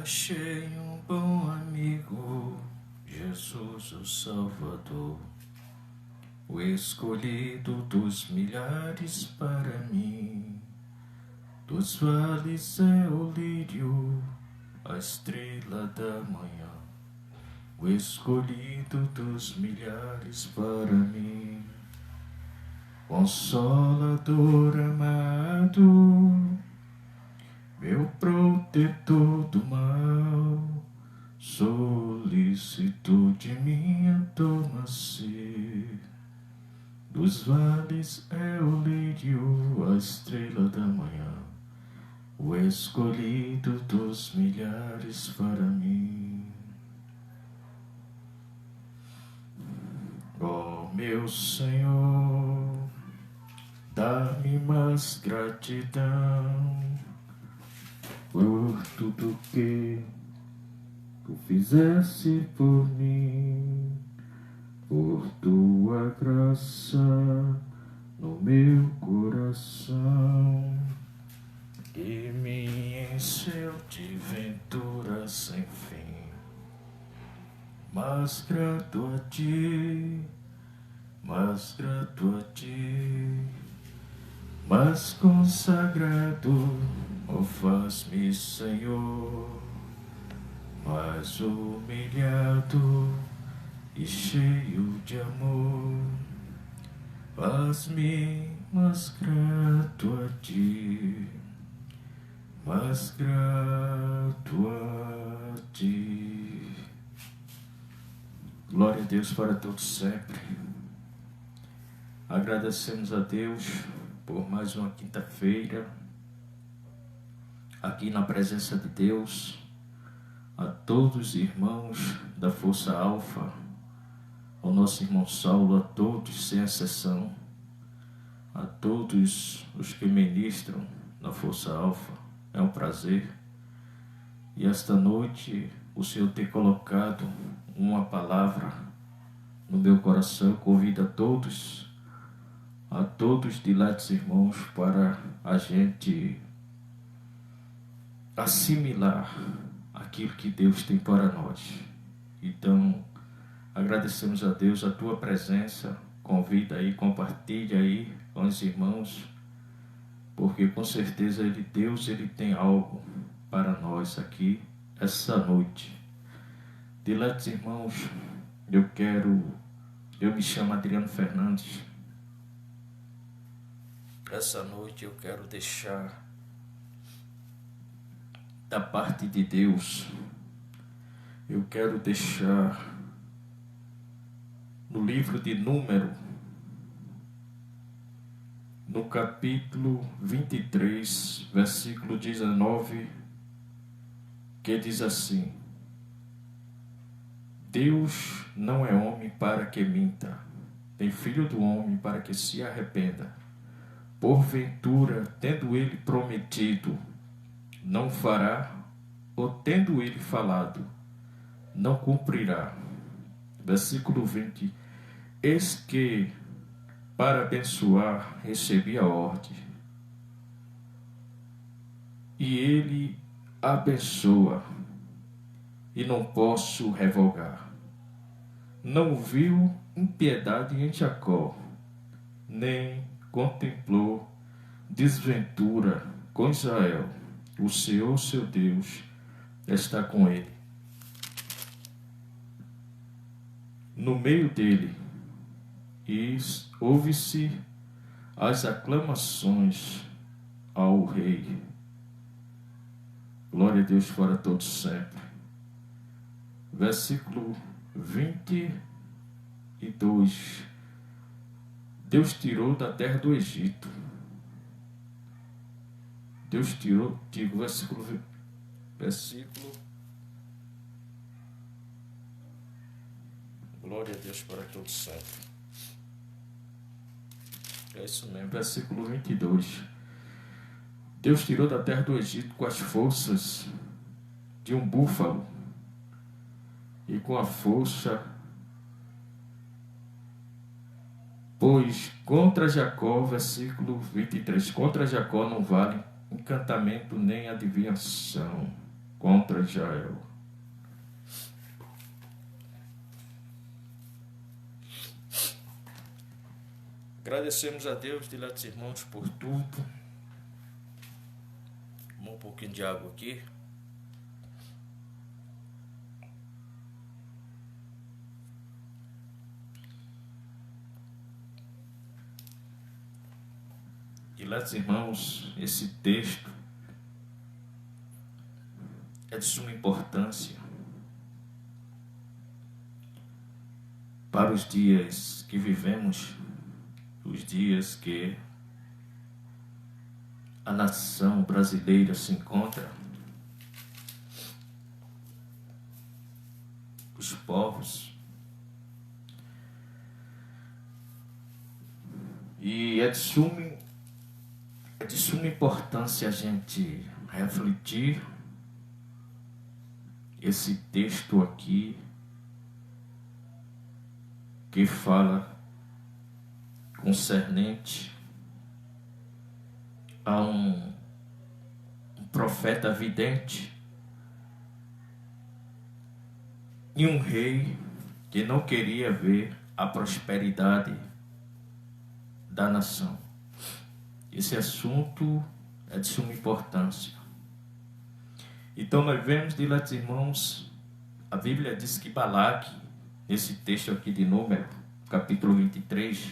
Achei um bom amigo, Jesus o Salvador, o escolhido dos milhares para mim. Dos vales é o lírio, a estrela da manhã, o escolhido dos milhares para mim. Consolador amado, meu protetor do mal, solicitude minha toma-se. Dos vales é o lírio, a estrela da manhã, o escolhido dos milhares para mim. Ó meu Senhor, dá-me mais gratidão por tudo que tu fizeste por mim, por tua graça no meu coração, que me encheu de venturas sem fim. Mas grato a ti, mas grato a ti, mas consagrado, ó faz-me Senhor, mais humilhado e cheio de amor. Faz-me mais grato a ti, mais grato a ti. Glória a Deus para todos sempre. Agradecemos a Deus por mais uma quinta-feira aqui na presença de Deus. A todos os irmãos da Força Alfa, ao nosso irmão Saulo, a todos sem exceção, a todos os que ministram na Força Alfa, é um prazer. E esta noite o Senhor tem colocado uma palavra no meu coração. Convido a todos diletos irmãos, para a gente assimilar aquilo que Deus tem para nós. Então, agradecemos a Deus a tua presença. Convida aí, compartilha aí com os irmãos, porque com certeza Deus tem algo para nós aqui essa noite. Diletos irmãos, eu me chamo Adriano Fernandes. Essa noite eu quero deixar da parte de Deus, eu quero deixar no livro de Número, no capítulo 23, versículo 19, que diz assim: Deus não é homem para que minta, nem filho do homem para que se arrependa. Porventura, tendo ele prometido, não fará, ou tendo ele falado, não cumprirá. Versículo 20: Eis que, para abençoar, recebi a ordem, e ele abençoa, e não posso revogar. Não viu impiedade em Jacó, nem contemplou desventura com Israel. O Senhor, seu Deus, está com ele. No meio dele, e ouve-se as aclamações ao rei. Glória a Deus para todos sempre. Versículo 22. Deus tirou da terra do Egito. Deus tirou, versículo. Glória a Deus para todos sempre. É isso mesmo, versículo 22. Deus tirou da terra do Egito com as forças de um búfalo e com a força, pois contra Jacó, versículo 23, contra Jacó não vale encantamento nem adivinhação. contra Israel. Agradecemos a Deus, diletos irmãos, por tudo. Um pouquinho de água aqui. Diletos irmãos, esse texto é de suma importância para os dias que vivemos, os dias que a nação brasileira se encontra, os povos, e é de suma importância a gente refletir esse texto aqui que fala concernente a um profeta vidente e um rei que não queria ver a prosperidade da nação. Esse assunto é de suma importância. Então nós vemos, diletos irmãos, a Bíblia diz que Balaque, nesse texto aqui de Número, capítulo 23,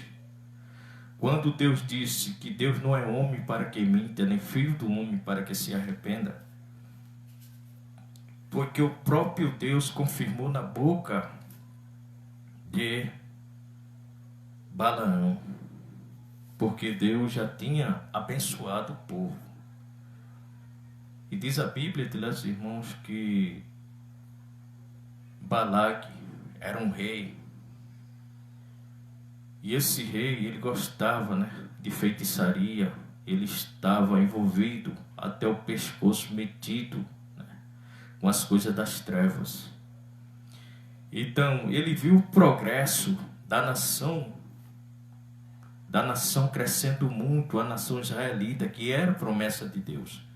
quando Deus disse que Deus não é homem para que minta, nem filho do homem para que se arrependa, porque o próprio Deus confirmou na boca de Balaão, porque Deus já tinha abençoado o povo. E diz a Bíblia, diletos irmãos, que Balaque era um rei. E esse rei, ele gostava, de feitiçaria. Ele estava envolvido até o pescoço, metido com as coisas das trevas. Então, ele viu o progresso da nação crescendo muito, a nação israelita, que era promessa de Deus.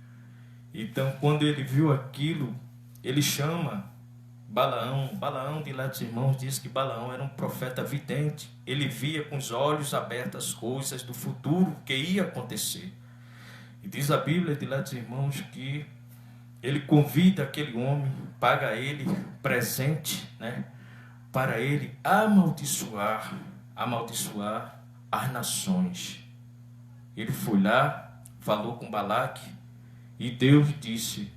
Então, quando ele viu aquilo, ele chama Balaão, diletos irmãos, diz que Balaão era um profeta vidente. Ele via com os olhos abertos as coisas do futuro que ia acontecer. E diz a Bíblia, diletos irmãos, que ele convida aquele homem, paga a ele presente, para ele amaldiçoar as nações. Ele foi lá, falou com Balaque, e Deus disse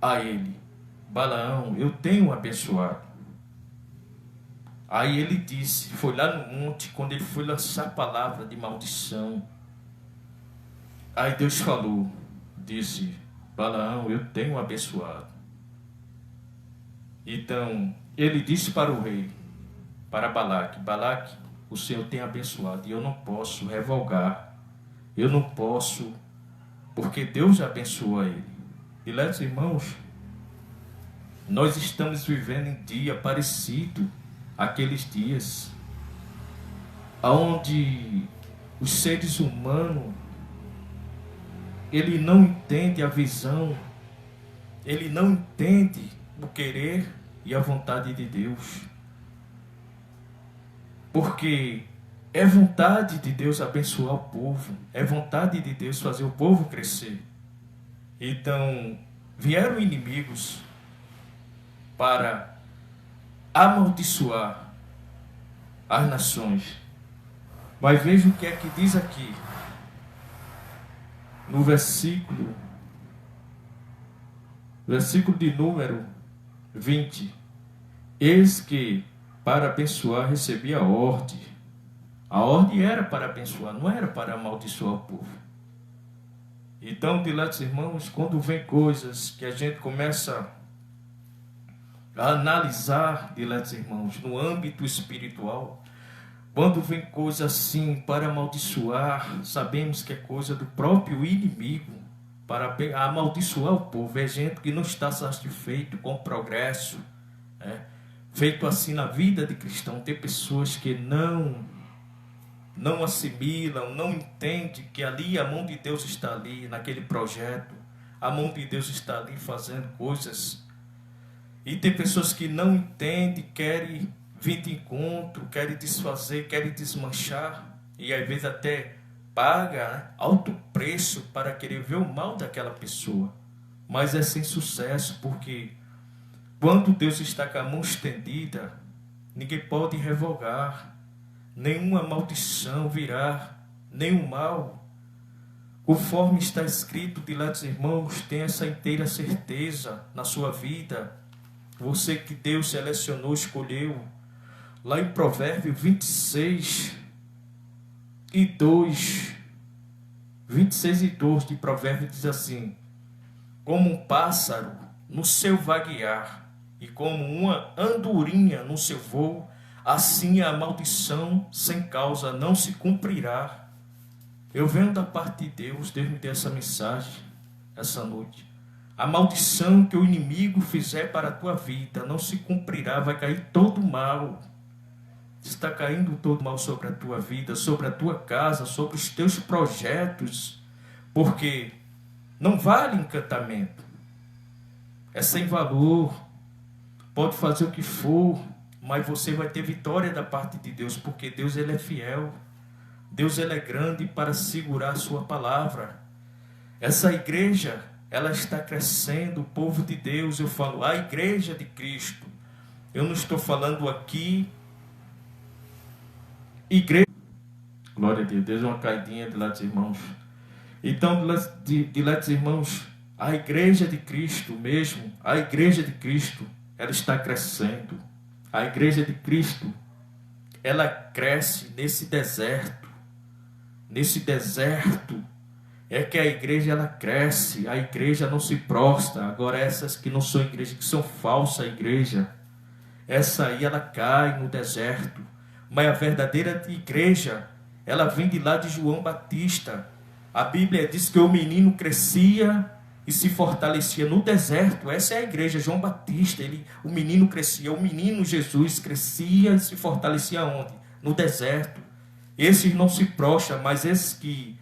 a ele: Balaão, eu tenho abençoado. Aí ele disse, foi lá no monte, quando ele foi lançar a palavra de maldição. Aí Deus falou, disse: Balaão, eu tenho abençoado. Então, ele disse para o rei, para Balaque: Balaque, o Senhor tem abençoado e eu não posso revogar. Eu não posso, porque Deus abençoou ele. Diletos irmãos, nós estamos vivendo em dia parecido àqueles dias, onde os seres humanos, ele não entende a visão, ele não entende o querer e a vontade de Deus. Porque é vontade de Deus abençoar o povo, é vontade de Deus fazer o povo crescer. Então, vieram inimigos para amaldiçoar as nações. Mas veja o que é que diz aqui, no versículo de número 20. Eis que para abençoar recebi a ordem. A ordem era para abençoar, não era para amaldiçoar o povo. Então, diletos irmãos, quando vem coisas que a gente começa a analisar, diletos irmãos, no âmbito espiritual, quando vem coisa assim para amaldiçoar, sabemos que é coisa do próprio inimigo, para amaldiçoar o povo. É gente que não está satisfeito com o progresso, feito assim na vida de cristão. Tem pessoas que não assimilam, não entendem que ali a mão de Deus está ali, naquele projeto, a mão de Deus está ali fazendo coisas. E tem pessoas que não entendem, querem vir de encontro, querem desfazer, querem desmanchar, e às vezes até paga, né, alto preço para querer ver o mal daquela pessoa. Mas é sem sucesso, porque quando Deus está com a mão estendida, ninguém pode revogar, nenhuma maldição virá, nenhum mal. Conforme está escrito de lá dos irmãos, tenha essa inteira certeza na sua vida. Você que Deus selecionou, escolheu. Lá em Provérbios 26 e 2 de Provérbios diz assim: como um pássaro no seu vaguear e como uma andorinha no seu voo, assim a maldição sem causa não se cumprirá. Eu venho da parte de Deus, Deus me deu essa mensagem essa noite. A maldição que o inimigo fizer para a tua vida não se cumprirá, vai cair todo o mal. Está caindo todo o mal sobre a tua vida, sobre a tua casa, sobre os teus projetos, porque não vale encantamento. É sem valor. Pode fazer o que for, mas você vai ter vitória da parte de Deus, porque Deus ele é fiel. Deus ele é grande para segurar a sua palavra. Essa igreja, ela está crescendo, o povo de Deus, eu falo, a igreja de Cristo. Eu não estou falando aqui igreja. Glória a Deus, Deus é uma caidinha de lá dos irmãos. Então, de lá dos irmãos, a igreja de Cristo mesmo, a igreja de Cristo, ela está crescendo. A igreja de Cristo, ela cresce nesse deserto. Nesse deserto é que a igreja ela cresce, a igreja não se prostra. Agora essas que não são igreja, que são falsa igreja, essa aí ela cai no deserto. Mas a verdadeira igreja, ela vem de lá de João Batista. A Bíblia diz que o menino crescia e se fortalecia no deserto. Essa é a igreja, João Batista. O menino crescia, o menino Jesus crescia e se fortalecia onde? No deserto. Esses não se prostram, mas esses que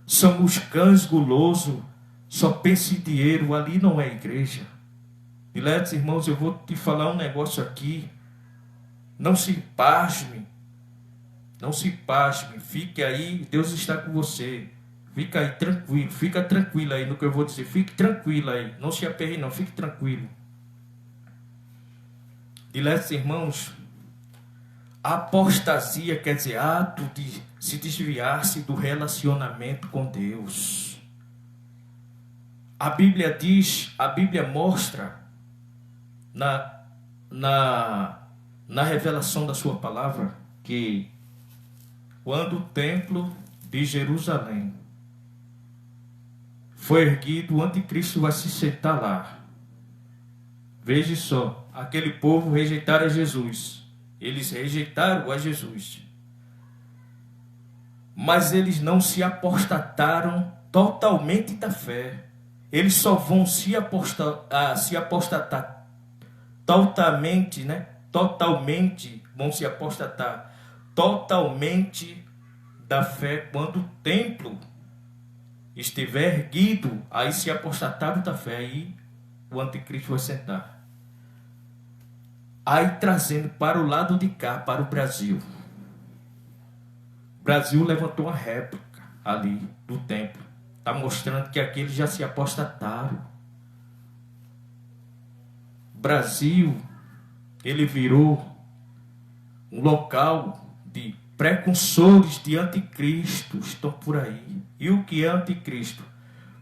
são os cães gulosos, só pensam em dinheiro, ali não é igreja. Diletos irmãos, eu vou te falar um negócio aqui. Não se pasme, não se pasme, fique aí, Deus está com você. Fica aí tranquilo, fica tranquilo aí no que eu vou dizer, fique tranquilo aí, não se aperre não, fique tranquilo. Diletos irmãos, a apostasia quer dizer ato de se desviar-se do relacionamento com Deus. A Bíblia diz, a Bíblia mostra na revelação da sua palavra que quando o templo de Jerusalém foi erguido, o anticristo vai se sentar lá. Veja só, aquele povo rejeitaram a Jesus. Eles rejeitaram a Jesus. Mas eles não se apostataram totalmente da fé. Eles só vão se apostatar totalmente, né? Totalmente, vão se apostatar totalmente da fé quando o templo estiver erguido. Aí se apostataram da fé, aí o anticristo vai sentar. Aí trazendo para o lado de cá, para o Brasil. O Brasil levantou uma réplica ali do templo. Está mostrando que aqueles já se apostataram. O Brasil, ele virou um local de precursores de anticristo. Estão por aí. E o que é anticristo?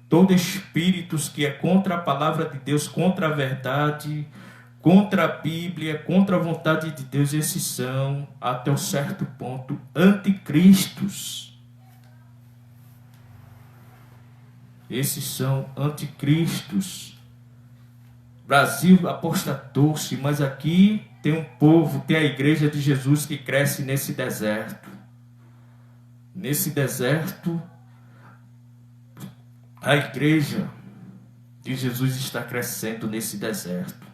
Todo espírito que é contra a palavra de Deus, contra a verdade, contra a Bíblia, contra a vontade de Deus, esses são, até um certo ponto, anticristos. Esses são anticristos. Brasil apostatou-se, mas aqui tem um povo, tem a igreja de Jesus que cresce nesse deserto. Nesse deserto, a igreja de Jesus está crescendo nesse deserto.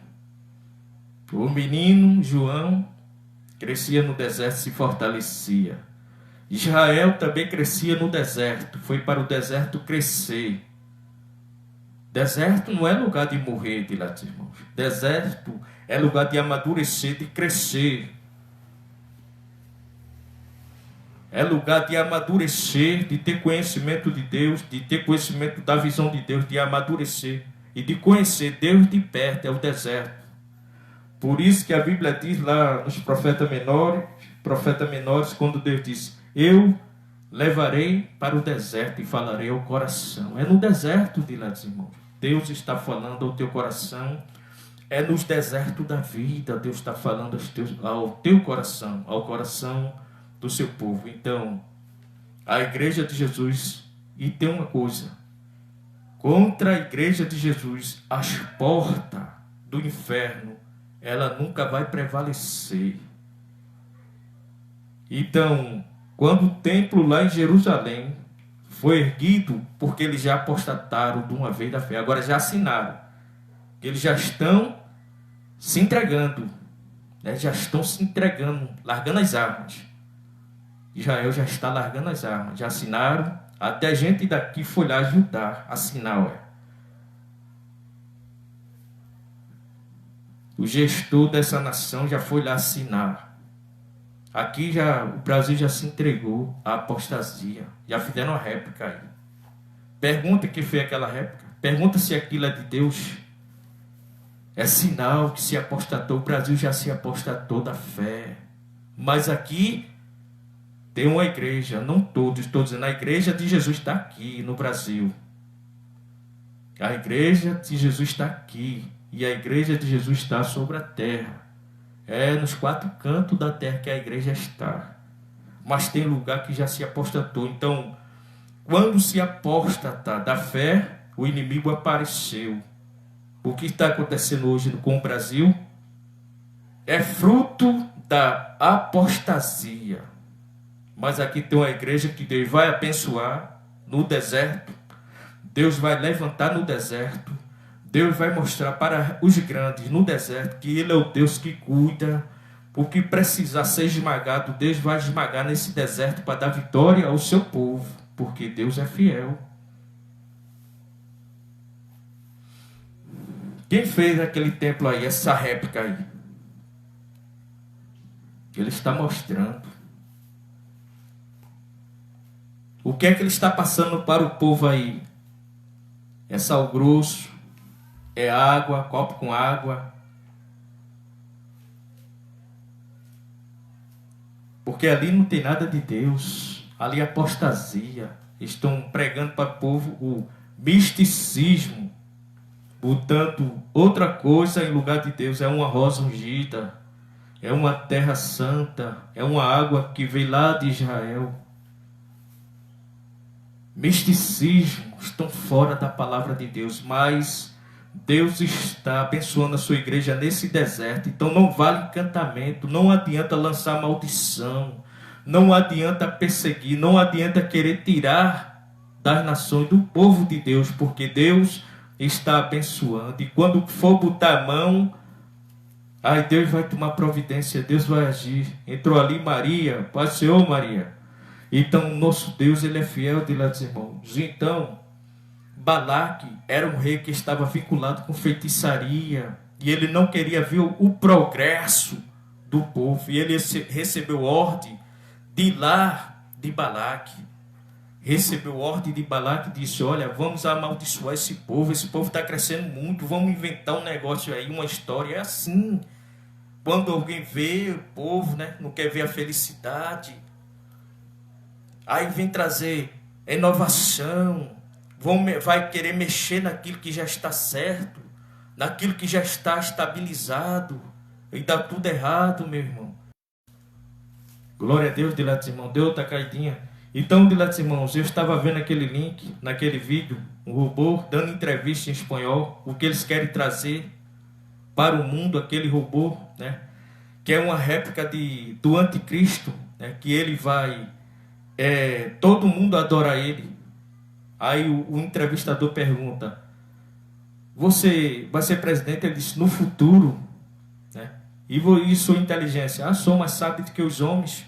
O menino João crescia no deserto, se fortalecia. Israel também crescia no deserto, foi para o deserto crescer. Deserto não é lugar de morrer, dilados irmãos. Deserto é lugar de amadurecer, de crescer. É lugar de amadurecer, de ter conhecimento de Deus, de ter conhecimento da visão de Deus, de amadurecer e de conhecer Deus de perto, é o deserto. Por isso que a Bíblia diz lá nos profetas menores, quando Deus diz, eu levarei para o deserto e falarei ao coração. É no deserto, dilados irmãos. Deus está falando ao teu coração. É nos desertos da vida. Deus está falando ao teu coração, ao coração do seu povo. Então, a igreja de Jesus, e tem uma coisa, contra a igreja de Jesus, as portas do inferno, ela nunca vai prevalecer. Então, quando o templo lá em Jerusalém foi erguido, porque eles já apostataram de uma vez da fé, agora já assinaram, eles já estão se entregando, né? Já estão se entregando, largando as armas. Israel já está largando as armas, já assinaram, até gente daqui foi lá ajudar a assinar. O gestor dessa nação já foi lá assinar. Aqui o Brasil já se entregou à apostasia, já fizeram uma réplica aí. Pergunta quem fez aquela réplica, pergunta se aquilo é de Deus. É sinal que se apostatou, o Brasil já se apostatou da fé. Mas aqui tem uma igreja, não todos, estou dizendo, a igreja de Jesus está aqui no Brasil. A igreja de Jesus está aqui. E a igreja de Jesus está sobre a terra. É nos 4 cantos da terra que a igreja está. Mas tem lugar que já se apostatou. Então, quando se apostata da fé, o inimigo apareceu. O que está acontecendo hoje com o Brasil é fruto da apostasia. Mas aqui tem uma igreja que Deus vai abençoar no deserto. Deus vai levantar no deserto. Deus vai mostrar para os grandes no deserto que Ele é o Deus que cuida. O que precisar ser esmagado, Deus vai esmagar nesse deserto para dar vitória ao seu povo. Porque Deus é fiel. Quem fez aquele templo aí, essa réplica aí? Ele está mostrando. O que é que ele está passando para o povo aí? É sal grosso, é água, copo com água. Porque ali não tem nada de Deus. Ali é apostasia. Estão pregando para o povo o misticismo, botando outra coisa em lugar de Deus. É uma rosa ungida, é uma terra santa, é uma água que veio lá de Israel. Misticismo, estão fora da palavra de Deus, mas Deus está abençoando a sua igreja nesse deserto. Então não vale encantamento, não adianta lançar maldição, não adianta perseguir, não adianta querer tirar das nações, do povo de Deus, porque Deus está abençoando. E quando for botar a mão, aí Deus vai tomar providência, Deus vai agir. Entrou ali Maria, Pai Senhor Maria. Então, o nosso Deus, Ele é fiel, dilados irmãos. Então, Balaque era um rei que estava vinculado com feitiçaria. E ele não queria ver o progresso do povo. E ele recebeu ordem de lá de Balaque. Recebeu ordem de Balaque e disse, olha, vamos amaldiçoar esse povo está crescendo muito, vamos inventar um negócio aí, uma história. É assim. Quando alguém vê o povo, né, não quer ver a felicidade, aí vem trazer inovação, vai querer mexer naquilo que já está certo, naquilo que já está estabilizado, e dá tudo errado, meu irmão. Glória a Deus, dilados irmãos, deu outra caidinha. Então, dilados irmãos, eu estava vendo aquele link, naquele vídeo, um robô dando entrevista em espanhol, o que eles querem trazer para o mundo, aquele robô, né, que é uma réplica do anticristo, né, que ele vai... todo mundo adora ele. Aí o entrevistador pergunta, você vai ser presidente? Ele disse, no futuro, né? E sua inteligência? Sou mais sábio do que os homens.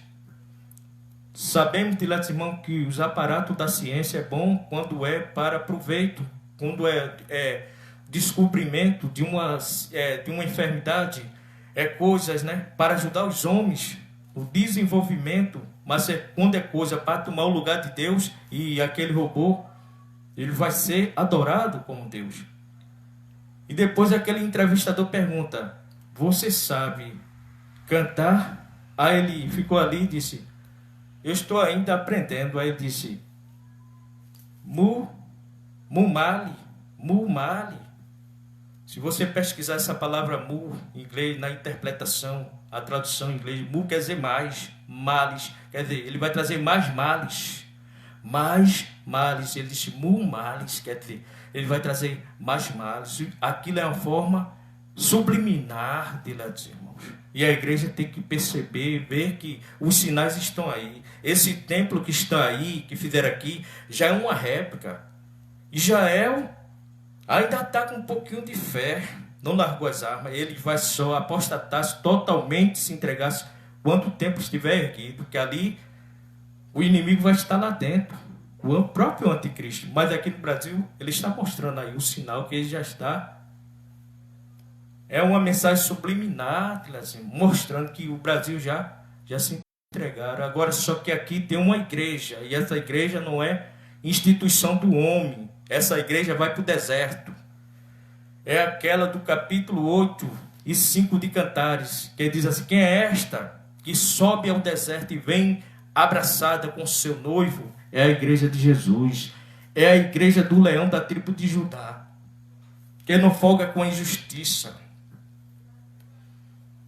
Sabemos, dilados irmãos, que os aparatos da ciência é bom quando é para proveito, quando é descobrimento de uma enfermidade, coisas, né, para ajudar os homens, o desenvolvimento, mas quando é coisa para tomar o lugar de Deus, e aquele robô, ele vai ser adorado como Deus. E depois aquele entrevistador pergunta: você sabe cantar? Aí ele ficou ali e disse: eu estou ainda aprendendo. Aí ele disse: mumali. Se você pesquisar essa palavra mu em inglês, na interpretação, a tradução em inglês, mu quer dizer mais, males, quer dizer, ele vai trazer mais males. Ele disse males, quer dizer, ele vai trazer mais males. Aquilo é uma forma subliminar de lá dizer, irmãos. E a igreja tem que perceber, ver que os sinais estão aí. Esse templo que está aí, que fizeram aqui, já é uma réplica. Israel ainda está com um pouquinho de fé, não largou as armas. Ele vai só apostatar, totalmente se entregar quando o templo estiver erguido, que ali o inimigo vai estar lá dentro, o próprio anticristo. Mas aqui no Brasil, ele está mostrando aí o sinal que ele já está. É uma mensagem subliminar, assim, mostrando que o Brasil já se entregaram. Agora, só que aqui tem uma igreja, e essa igreja não é instituição do homem. Essa igreja vai para o deserto. É aquela do capítulo 8 e 5 de Cantares, que diz assim: quem é esta que sobe ao deserto e vem abraçada com seu noivo? É a igreja de Jesus. É a igreja do leão da tribo de Judá, que não folga com a injustiça,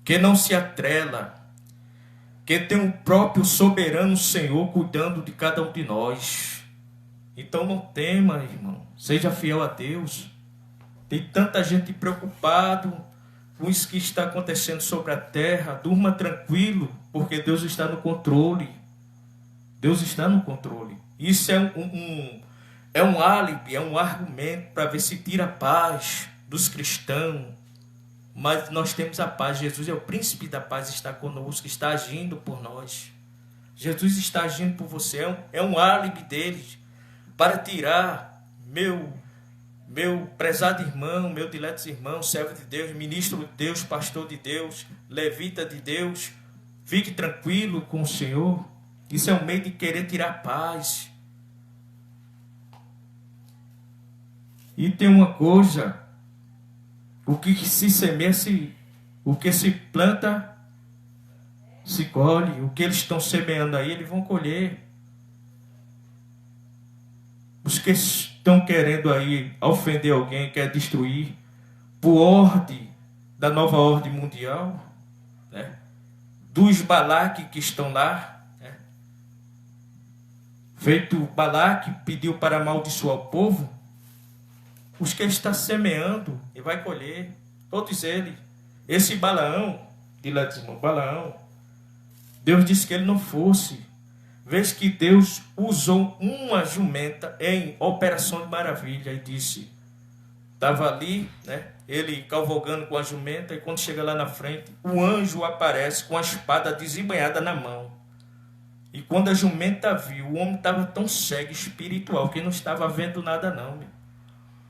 que não se atrela, que tem o próprio soberano Senhor cuidando de cada um de nós. Então não tema, irmão, seja fiel a Deus. Tem tanta gente preocupado com isso que está acontecendo sobre a terra. Durma tranquilo, porque Deus está no controle. Deus está no controle. Isso é um álibi, é um argumento para ver se tira a paz dos cristãos. Mas nós temos a paz. Jesus é o príncipe da paz, está conosco, está agindo por nós. Jesus está agindo por você. É um álibi deles para tirar meu prezado irmão, meu dileto irmão, servo de Deus, ministro de Deus, pastor de Deus, levita de Deus. Fique tranquilo com o Senhor. Isso é um meio de querer tirar paz. E tem uma coisa: o que se semeia, o que se planta, se colhe. O que eles estão semeando aí, eles vão colher. Os que estão querendo aí ofender alguém, quer destruir, por ordem da nova ordem mundial, né? Dos Balaque que estão lá, né? Feito Balaque pediu para amaldiçoar o povo, os que está semeando e vai colher, todos eles. Esse Balaão, de lá de Balaão, Deus disse que ele não fosse. Vês que Deus usou uma jumenta em operação de maravilha e disse, estava ali, né, ele cavalgando com a jumenta, e quando chega lá na frente, o anjo aparece com a espada desembainhada na mão. E quando a jumenta viu, o homem estava tão cego espiritual que não estava vendo nada não, meu.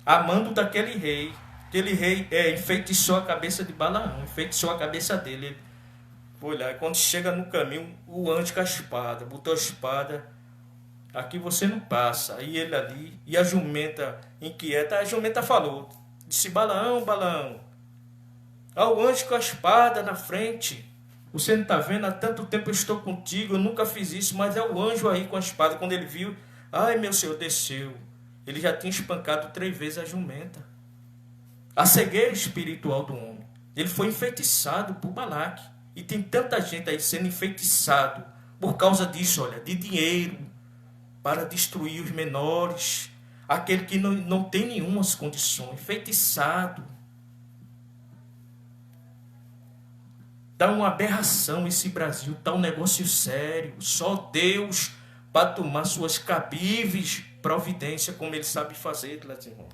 Amando daquele rei, aquele rei enfeitiçou a cabeça de Balaão, enfeitiçou a cabeça dele. Ele foi lá, e quando chega no caminho, o anjo com a espada, botou a espada, aqui você não passa. Aí ele ali, e a jumenta inquieta, a jumenta falou, disse: Balaão, o anjo com a espada na frente, você não está vendo, há tanto tempo eu estou contigo, eu nunca fiz isso, mas é o anjo aí com a espada. Quando ele viu, ai meu Senhor, desceu. Ele já tinha espancado 3 vezes a jumenta. A cegueira espiritual do homem. Ele foi enfeitiçado por Balaque. E tem tanta gente aí sendo enfeitiçado por causa disso, olha, de dinheiro, para destruir os menores, aquele que não tem nenhumas condições, enfeitiçado. Está uma aberração esse Brasil, está um negócio sério. Só Deus para tomar suas cabíveis providências, como ele sabe fazer, irmão.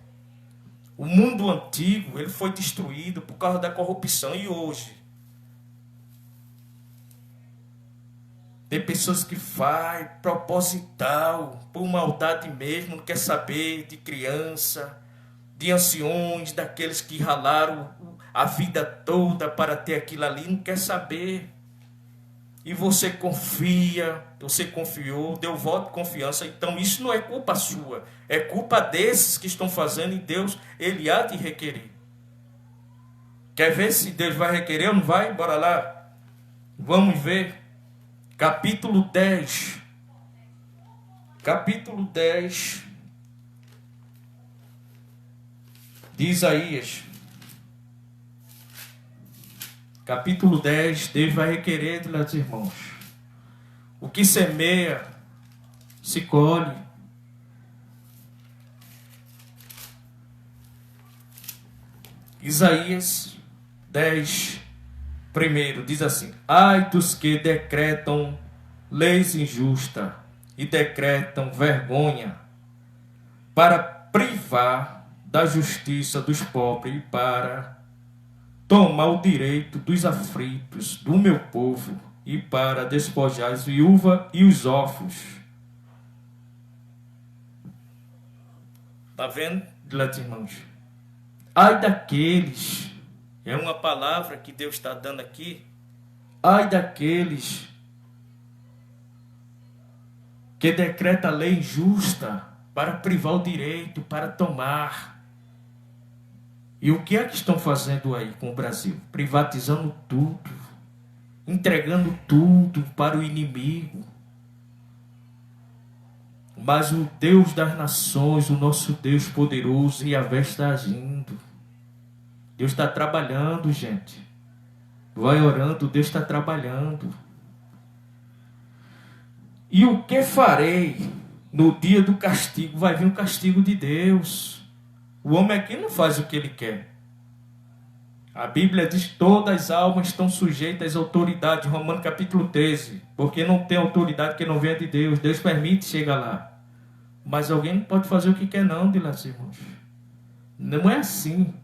O mundo antigo, ele foi destruído por causa da corrupção. E hoje tem pessoas que fazem proposital, por maldade mesmo, não quer saber de criança, de anciões, daqueles que ralaram a vida toda para ter aquilo ali, não quer saber. E você confia, você confiou, deu voto de confiança, então isso não é culpa sua, é culpa desses que estão fazendo, e Deus, Ele há de requerer. Quer ver se Deus vai requerer ou não vai? Bora lá. Vamos ver. Capítulo 10. Capítulo 10 de Isaías. Capítulo 10, Deus vai requerer, meus irmãos. O que semeia, se colhe. Isaías 10, primeiro, diz assim: ai dos que decretam leis injustas e decretam vergonha para privar da justiça dos pobres e para tomar o direito dos aflitos do meu povo e para despojar as viúvas e os órfãos. Está vendo, irmãos? Ai daqueles, é uma palavra que Deus está dando aqui. Ai daqueles que decreta a lei injusta para privar o direito, para tomar. E o que é que estão fazendo aí com o Brasil? Privatizando tudo, entregando tudo para o inimigo. Mas o Deus das nações, o nosso Deus poderoso, Yahvé, está agindo. Deus está trabalhando, gente. Vai orando, Deus está trabalhando. E o que farei no dia do castigo? Vai vir o castigo de Deus. O homem aqui não faz o que ele quer. A Bíblia diz que todas as almas estão sujeitas às autoridades. Romanos capítulo 13. Porque não tem autoridade que não venha de Deus. Deus permite, chega lá. Mas alguém não pode fazer o que quer não, irmãos. Não é assim.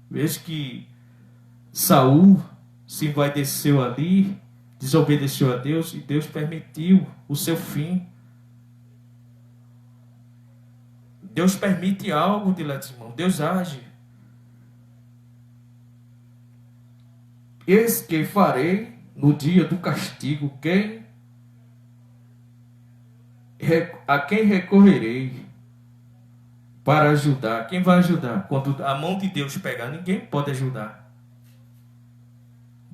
Veja que Saul se envaideceu ali, desobedeceu a Deus e Deus permitiu o seu fim. Deus permite algo, irmão. Deus age. Eis que farei no dia do castigo a quem recorrerei para ajudar. Quem vai ajudar? Quando a mão de Deus pegar, ninguém pode ajudar.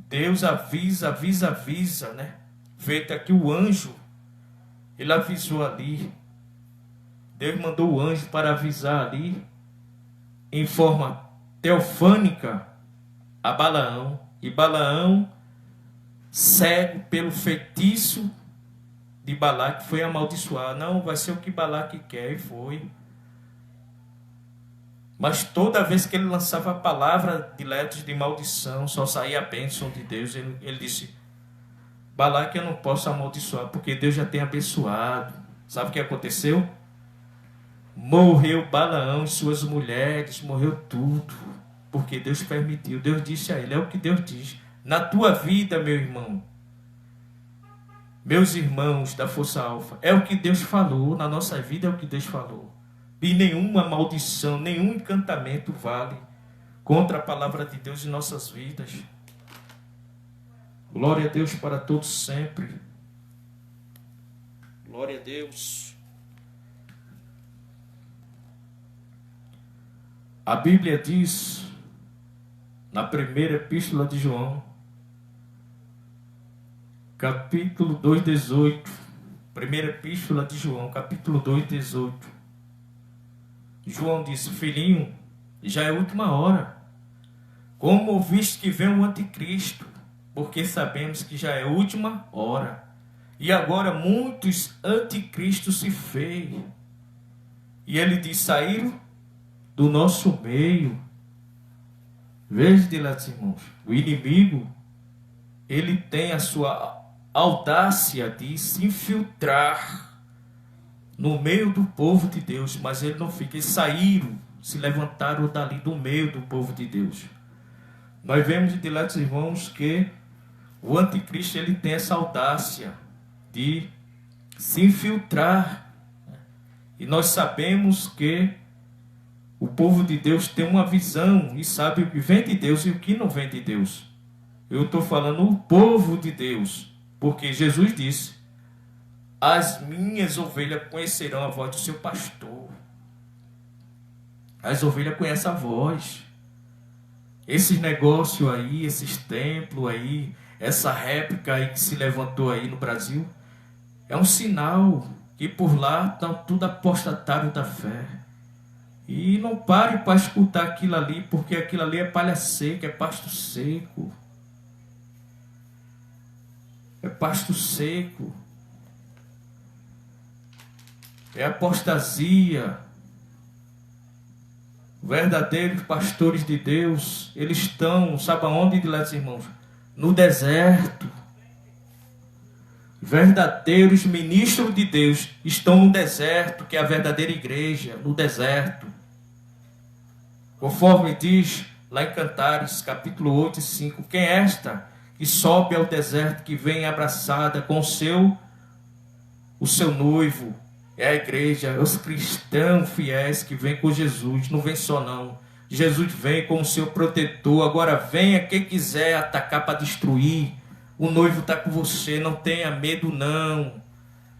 Deus avisa, né? Feito aqui o anjo, ele avisou ali. Deus mandou o anjo para avisar ali, em forma teofânica, a Balaão. E Balaão, cego pelo feitiço de Balaque, foi amaldiçoar. Não, vai ser o que Balaque quer, e foi. Mas toda vez que ele lançava a palavra de letras de maldição, só saía a bênção de Deus. Ele disse: Balaque, eu não posso amaldiçoar, porque Deus já tem abençoado. Sabe o que aconteceu? Morreu Balaão e suas mulheres, morreu tudo, porque Deus permitiu. Deus disse a ele, é o que Deus diz. Na tua vida, meu irmão, meus irmãos da Força Alfa, é o que Deus falou, na nossa vida é o que Deus falou. E nenhuma maldição, nenhum encantamento vale contra a palavra de Deus em nossas vidas. Glória a Deus para todos sempre. Glória a Deus. A Bíblia diz, na primeira epístola de João, capítulo 2, 18. Primeira epístola de João, capítulo 2, 18. João disse, filhinho, já é a última hora. Como ouviste que vem o anticristo? Porque sabemos que já é a última hora. E agora muitos anticristos se fez. E ele diz, saíram do nosso meio. Veja de lá, irmãos, o inimigo, ele tem a sua audácia de se infiltrar no meio do povo de Deus, mas ele não fica. Eles saíram, se levantaram dali do meio do povo de Deus. Nós vemos de lá, irmãos, que o anticristo, ele tem essa audácia de se infiltrar. E nós sabemos que O povo de Deus tem uma visão e sabe o que vem de Deus e o que não vem de Deus. Eu estou falando o povo de Deus, porque Jesus disse: as minhas ovelhas conhecerão a voz do seu pastor. As ovelhas conhecem a voz. Esses negócios aí, esses templos aí, essa réplica aí que se levantou aí no Brasil, é um sinal que por lá está tudo apostatário da fé. E não pare para escutar aquilo ali, porque aquilo ali é palha seca, é pasto seco. É pasto seco. É apostasia. Verdadeiros pastores de Deus, eles estão, sabe aonde, irmãos? No deserto. Verdadeiros ministros de Deus estão no deserto, que é a verdadeira igreja, no deserto. Conforme diz lá em Cantares, capítulo 8 e 5, quem é esta que sobe ao deserto, que vem abraçada com o seu noivo? É a igreja, os cristãos fiéis que vêm com Jesus, não vem só não. Jesus vem como seu protetor, agora venha quem quiser atacar para destruir. O noivo está com você, não tenha medo não.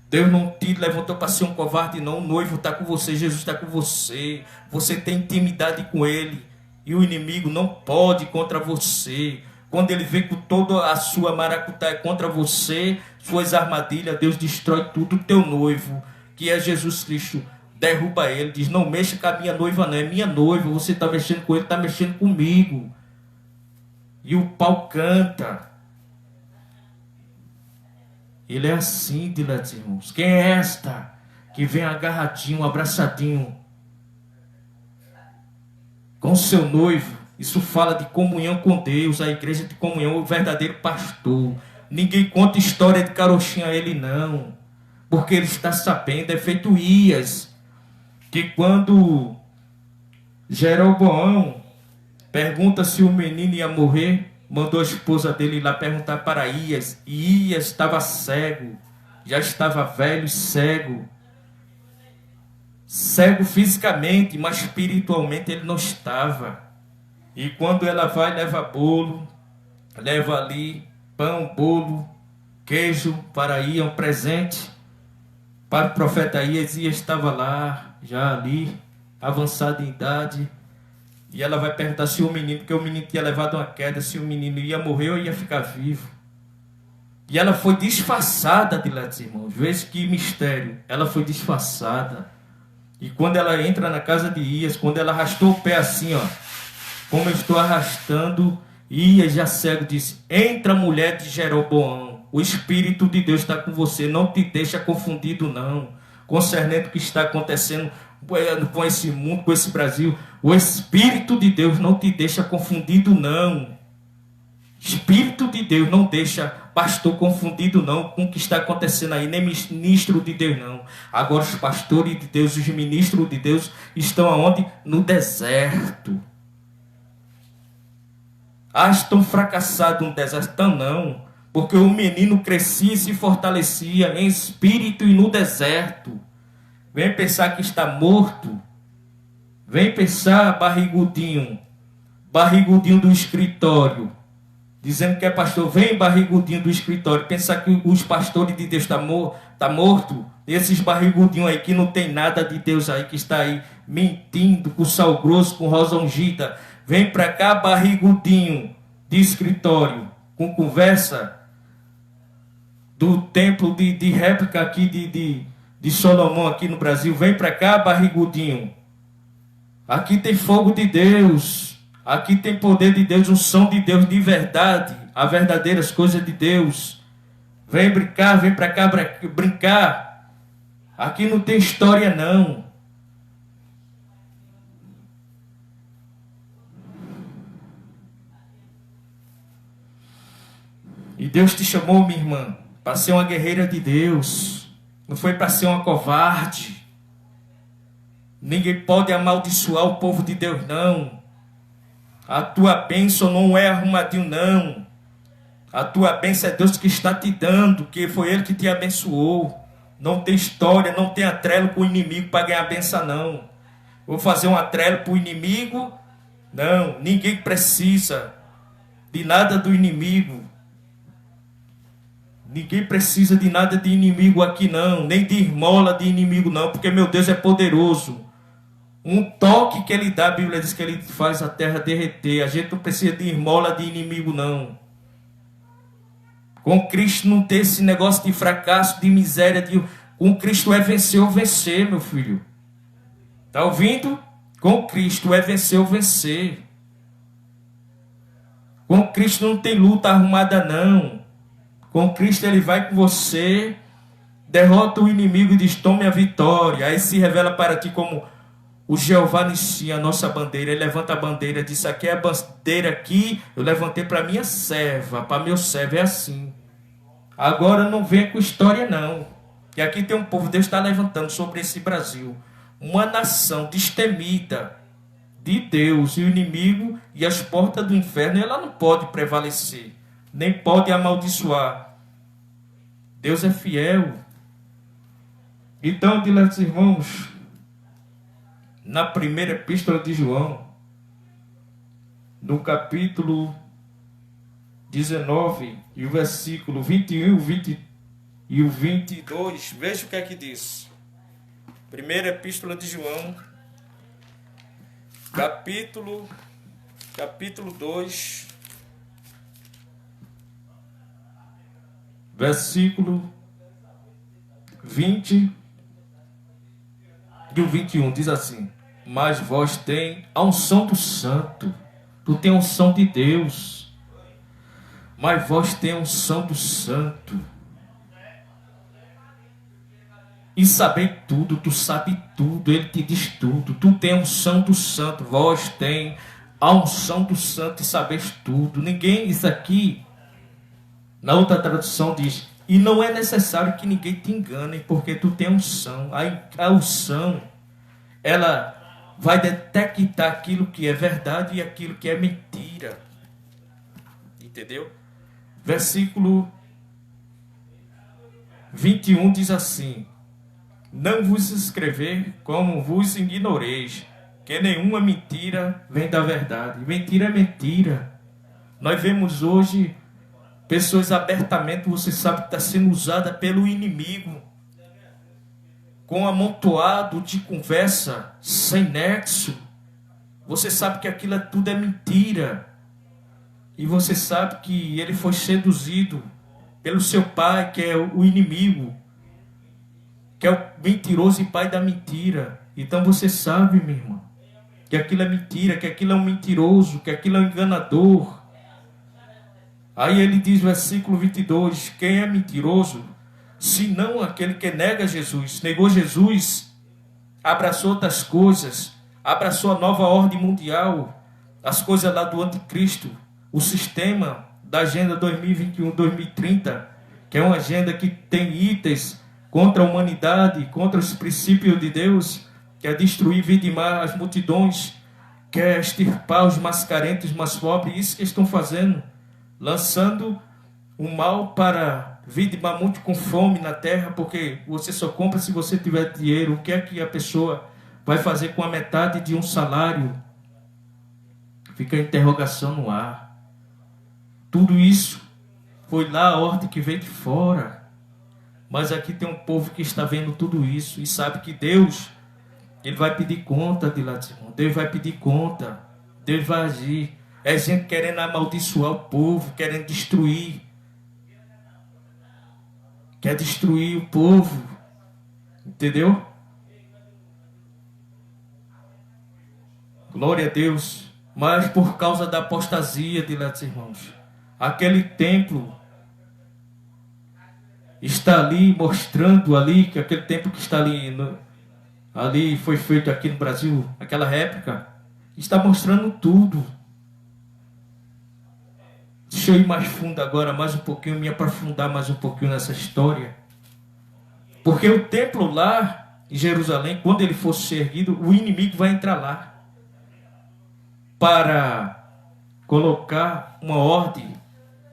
Deus não te levantou para ser um covarde não, o noivo está com você, Jesus está com você. Você tem intimidade com ele e o inimigo não pode contra você. Quando ele vem com toda a sua maracutaia contra você, suas armadilhas, Deus destrói tudo. O teu noivo, que é Jesus Cristo, derruba ele, diz: não mexa com a minha noiva não, é minha noiva, você está mexendo com ele, está mexendo comigo. E o pau canta. Ele é assim, diletos irmãos. Quem é esta que vem agarradinho, abraçadinho com seu noivo? Isso fala de comunhão com Deus, a igreja de comunhão, o verdadeiro pastor. Ninguém conta história de carochinha a ele não, porque ele está sabendo. É feito Ias, que quando Jeroboão pergunta se o menino ia morrer, mandou a esposa dele ir lá perguntar para Ias, e Ias estava cego, já estava velho e cego. Cego fisicamente, mas espiritualmente ele não estava. E quando ela vai, leva bolo, leva ali pão, bolo, queijo para Ias, um presente para o profeta Ias. Ias estava lá, já ali, avançado em idade. E ela vai perguntar se o menino, porque o menino tinha levado uma queda, se o menino ia morrer ou ia ficar vivo. E ela foi disfarçada, diletos irmãos. Veja que mistério. Ela foi disfarçada. E quando ela entra na casa de Ias, quando ela arrastou o pé assim, ó, como eu estou arrastando, Ias já cego disse: entra, mulher de Jeroboão, o Espírito de Deus está com você, não te deixa confundido não, concernente o que está acontecendo com esse mundo, com esse Brasil. O Espírito de Deus não te deixa confundido não. Espírito de Deus não deixa pastor confundido não com o que está acontecendo aí, nem ministro de Deus não. Agora os pastores de Deus, os ministros de Deus estão aonde? No deserto. Estão fracassados no deserto? Estão não, porque o menino crescia e se fortalecia em espírito e no deserto. Vem pensar que está morto. Vem pensar barrigudinho do escritório, dizendo que é pastor. Vem barrigudinho do escritório, pensar que os pastores de Deus estão morto. Esses barrigudinhos aí que não tem nada de Deus aí, que está aí mentindo com sal grosso, com rosa ungida. Vem para cá, barrigudinho de escritório, com conversa do templo de réplica aqui de Salomão aqui no Brasil. Vem para cá, barrigudinho. Aqui tem fogo de Deus. Aqui tem poder de Deus, unção de Deus de verdade. As verdadeiras coisas de Deus. Vem brincar, vem para cá brincar. Aqui não tem história não. E Deus te chamou, minha irmã, para ser uma guerreira de Deus. Não foi para ser uma covarde. Ninguém pode amaldiçoar o povo de Deus, não. A tua bênção não é arrumadinho, não. A tua bênção é Deus que está te dando, que foi Ele que te abençoou. Não tem história, não tem atrelo com o inimigo para ganhar a bênção, não. vou fazer uma trela para o inimigo. Não, ninguém precisa de nada do inimigo. Ninguém precisa de nada de inimigo aqui não, nem de esmola de inimigo não, porque meu Deus é poderoso. Um toque que ele dá, a Bíblia diz que ele faz a terra derreter. A gente não precisa de esmola de inimigo não. Com Cristo não tem esse negócio de fracasso, de miséria. Com Cristo é vencer ou vencer, meu filho. Está ouvindo? Com Cristo é vencer ou vencer. Com Cristo não tem luta arrumada não. Com Cristo ele vai com você, derrota o inimigo e diz, tome a vitória. Aí se revela para ti como o Jeová Nissi, a nossa bandeira. Ele levanta a bandeira, diz, aqui é a bandeira aqui, eu levantei para minha serva, para meu servo, é assim. Agora não vem com história não. E aqui tem um povo, Deus está levantando sobre esse Brasil, uma nação destemida de Deus, e o inimigo e as portas do inferno, ela não pode prevalecer, nem pode amaldiçoar. Deus é fiel. Então, diletos irmãos, na primeira epístola de João, no capítulo 19, e o versículo 21 e o 22, veja o que é que diz. Primeira epístola de João, capítulo 2, versículo 20 e o 21, diz assim, mas vós tem a unção do santo, tu tem a unção de Deus, mas vós tem a unção do santo, e sabei tudo, tu sabe tudo, ele te diz tudo, tu tem a unção do santo, vós tem a unção do santo e sabeis tudo. Ninguém, isso aqui, na outra tradução diz, e não é necessário que ninguém te engane, porque tu tem unção. A unção, ela vai detectar aquilo que é verdade e aquilo que é mentira. Entendeu? Versículo 21 diz assim, não vos escrever como vos ignoreis, que nenhuma mentira vem da verdade. Mentira é mentira. Nós vemos hoje pessoas abertamente, você sabe que está sendo usada pelo inimigo, com um amontoado de conversa sem nexo. Você sabe que aquilo tudo é mentira. E você sabe que ele foi seduzido pelo seu pai, que é o inimigo, que é o mentiroso e pai da mentira. Então você sabe, minha irmã, que aquilo é mentira, que aquilo é um mentiroso, que aquilo é um enganador. Aí ele diz, versículo 22, quem é mentiroso, senão aquele que nega Jesus, negou Jesus, abraçou outras coisas, abraçou a nova ordem mundial, as coisas lá do anticristo, o sistema da agenda 2021-2030, que é uma agenda que tem itens contra a humanidade, contra os princípios de Deus, quer destruir, vidimar as multidões, quer extirpar os mais carentes, os mais pobres, isso que estão fazendo, lançando o mal para vidimar muito com fome na terra, porque você só compra se você tiver dinheiro. O que é que a pessoa vai fazer com a metade de um salário? Fica a interrogação no ar. Tudo isso foi lá a ordem que veio de fora. Mas aqui tem um povo que está vendo tudo isso e sabe que Deus, ele vai pedir conta de lá de cima. Deus vai pedir conta. Deus vai agir. É gente querendo amaldiçoar o povo, querendo destruir. Quer destruir o povo. Entendeu? Glória a Deus. Mas por causa da apostasia, diletos irmãos, aquele templo está ali mostrando ali, que aquele templo que está ali, ali foi feito aqui no Brasil, aquela réplica, está mostrando tudo. Deixa eu ir mais fundo agora, mais um pouquinho, me aprofundar mais um pouquinho nessa história. Porque o templo lá em Jerusalém, quando ele for ser erguido, o inimigo vai entrar lá para colocar uma ordem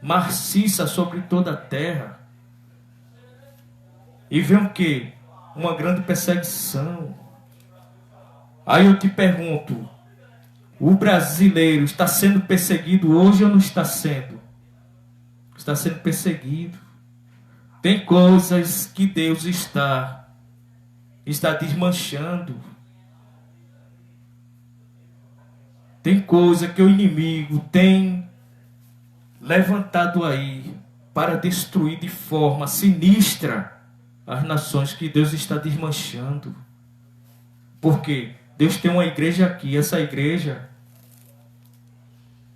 maciça sobre toda a terra. E vem o quê? Uma grande perseguição. Aí eu te pergunto, o brasileiro está sendo perseguido hoje ou não está sendo? Está sendo perseguido. Tem coisas que Deus está desmanchando. Tem coisa que o inimigo tem levantado aí para destruir de forma sinistra as nações que Deus está desmanchando. Porque Deus tem uma igreja aqui, essa igreja,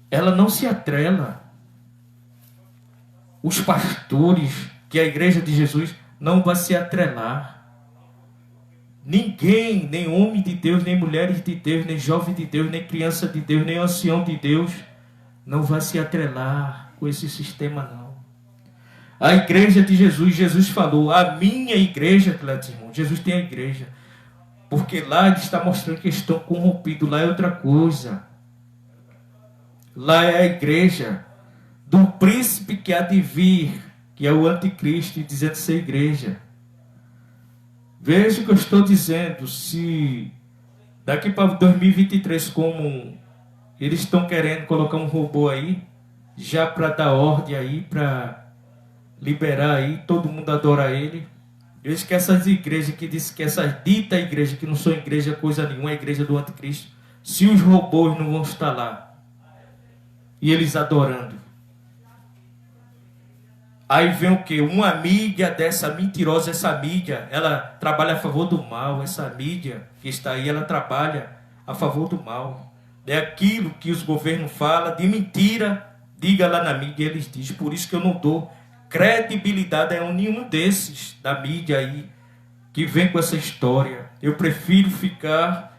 ela não se atrela. Os pastores, que é a igreja de Jesus, não vai se atrelar. Ninguém, nem homem de Deus, nem mulheres de Deus, nem jovem de Deus, nem criança de Deus, nem ancião de Deus, não vai se atrelar com esse sistema, não. A igreja de Jesus, Jesus falou, a minha igreja, irmão, Jesus tem a igreja. Porque lá ele está mostrando que estão corrompidos, lá é outra coisa. Lá é a igreja do príncipe que há de vir, que é o anticristo, dizendo ser igreja. Veja o que eu estou dizendo, se daqui para 2023, como eles estão querendo colocar um robô aí, já para dar ordem aí, para liberar aí, todo mundo adora ele. Veja que essas igrejas que dizem que essas ditas igrejas, que não são igreja coisa nenhuma, é igreja do anticristo, se os robôs não vão estar lá, e eles adorando. Aí vem o quê? Uma mídia dessa mentirosa, essa mídia, ela trabalha a favor do mal. Essa mídia que está aí, ela trabalha a favor do mal. É aquilo que os governos falam de mentira, diga lá na mídia, eles dizem. Por isso que eu não dou credibilidade a nenhum desses da mídia aí, que vem com essa história. Eu prefiro ficar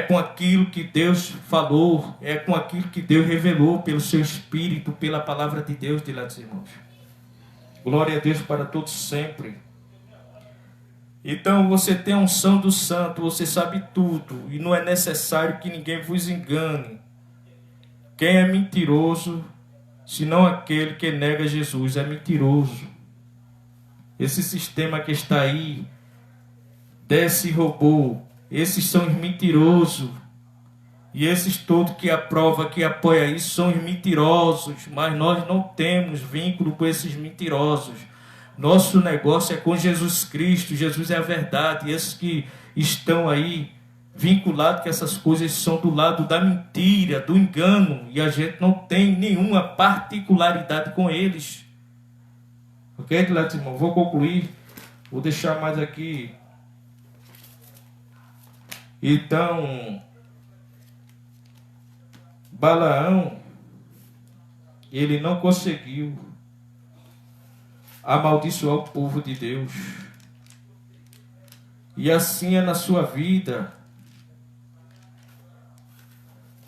com aquilo que Deus falou, com aquilo que Deus revelou pelo seu Espírito, pela palavra de Deus, de lá dos irmãos. Glória a Deus para todos sempre. Então você tem a unção do santo, você sabe tudo, e não é necessário que ninguém vos engane. Quem é mentiroso, senão aquele que nega Jesus, é mentiroso. Esse sistema que está aí, desse robô, esses são os mentirosos. E esses todos que aprovam, que apoiam isso, são os mentirosos. Mas nós não temos vínculo com esses mentirosos. Nosso negócio é com Jesus Cristo. Jesus é a verdade. E esses que estão aí vinculados com essas coisas são do lado da mentira, do engano. E a gente não tem nenhuma particularidade com eles. Ok, irmão? Vou concluir. Vou deixar mais aqui. Então, Balaão, ele não conseguiu amaldiçoar o povo de Deus. E assim é na sua vida.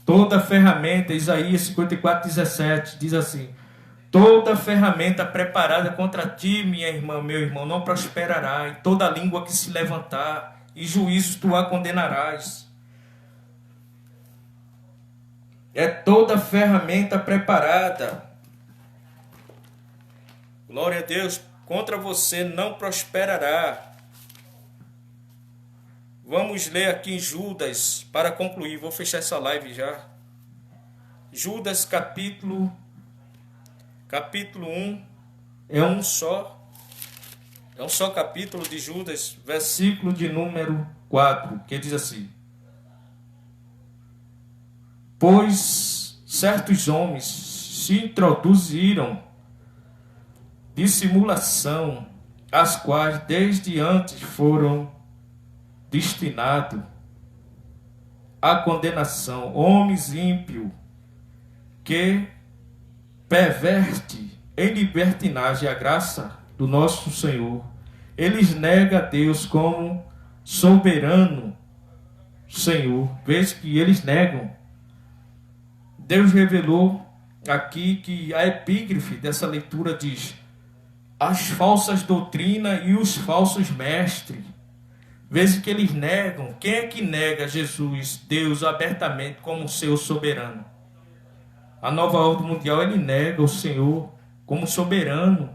Toda ferramenta, Isaías 54:17, diz assim: toda ferramenta preparada contra ti, minha irmã, meu irmão, não prosperará, e toda língua que se levantar, e juízo tu a condenarás. É toda ferramenta preparada. Glória a Deus, contra você não prosperará. Vamos ler aqui em Judas, para concluir, vou fechar essa live já. Judas capítulo 1, é um só capítulo de Judas, versículo de número 4, que diz assim: pois certos homens se introduziram de simulação, as quais desde antes foram destinados à condenação, homens ímpios, que perverte em libertinagem a graça do nosso Senhor. Eles negam a Deus como soberano Senhor. Veja que eles negam. Deus revelou aqui que a epígrafe dessa leitura diz: as falsas doutrinas e os falsos mestres. Veja que eles negam. Quem é que nega Jesus, Deus, abertamente como seu soberano? A nova ordem mundial, ele nega o Senhor como soberano.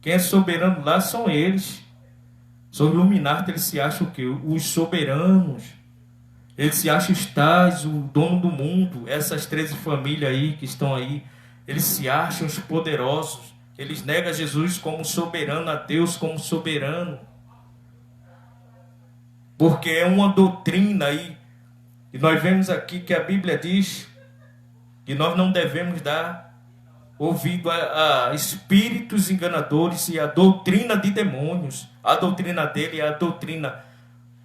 Quem é soberano lá são eles. São iluminados, eles se acham o quê? Os soberanos. Eles se acham os tais, o dono do mundo. Essas 13 famílias aí que estão aí, eles se acham os poderosos. Eles negam Jesus como soberano, a Deus como soberano. Porque é uma doutrina aí. E nós vemos aqui que a Bíblia diz que nós não devemos dar ouvido a espíritos enganadores e a doutrina de demônios. A doutrina dele é a doutrina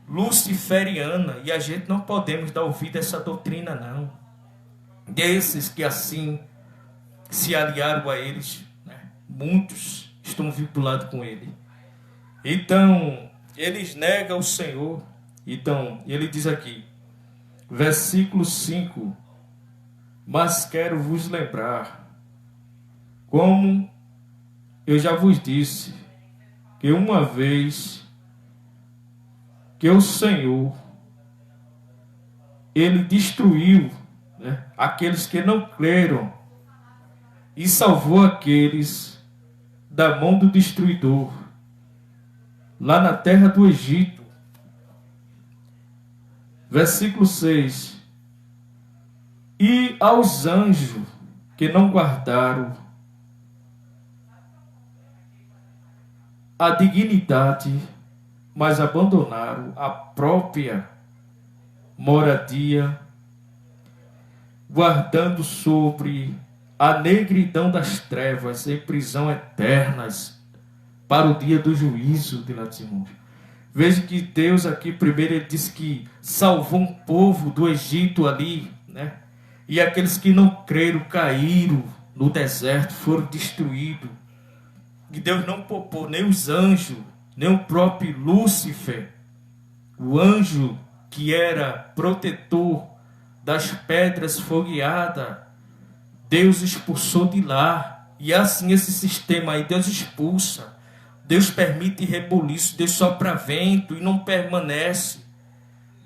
luciferiana. E a gente não podemos dar ouvido a essa doutrina, não. Desses que assim se aliaram a eles, né? Muitos estão vinculados com ele. Então, eles negam o Senhor. Então, ele diz aqui, versículo 5: mas quero vos lembrar, como eu já vos disse, que uma vez que o Senhor, ele destruiu, né, aqueles que não creram e salvou aqueles da mão do destruidor, lá na terra do Egito. Versículo 6: e aos anjos que não guardaram a dignidade, mas abandonaram a própria moradia, guardando sobre a negridão das trevas em prisão eternas para o dia do juízo de Latimos. Veja que Deus aqui primeiro ele diz que salvou um povo do Egito ali, né? E aqueles que não creram caíram no deserto, foram destruídos. E Deus não poupou nem os anjos, nem o próprio Lúcifer, o anjo que era protetor das pedras fogueadas. Deus expulsou de lá. E assim esse sistema aí, Deus expulsa. Deus permite rebuliço, Deus sopra vento e não permanece.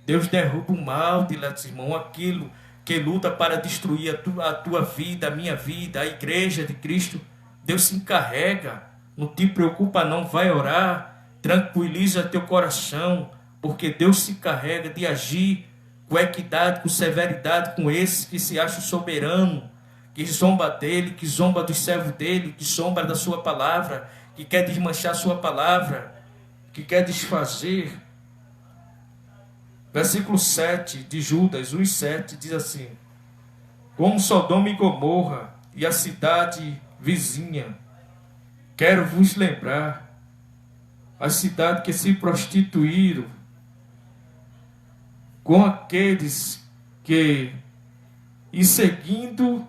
Deus derruba o mal, diletos irmãos, aquilo que luta para destruir a tua vida, a minha vida, a igreja de Cristo. Deus se encarrega. Não te preocupa não, vai orar, tranquiliza teu coração, porque Deus se encarrega de agir com equidade, com severidade, com esses que se acham soberano, que zomba dele, que zomba dos servos dele, que zomba da sua palavra, que quer desmanchar a sua palavra, que quer desfazer. Versículo 7 de Judas 1:7 diz assim: como Sodoma e Gomorra e a cidade vizinha, quero vos lembrar, as cidades que se prostituíram com aqueles que, e seguindo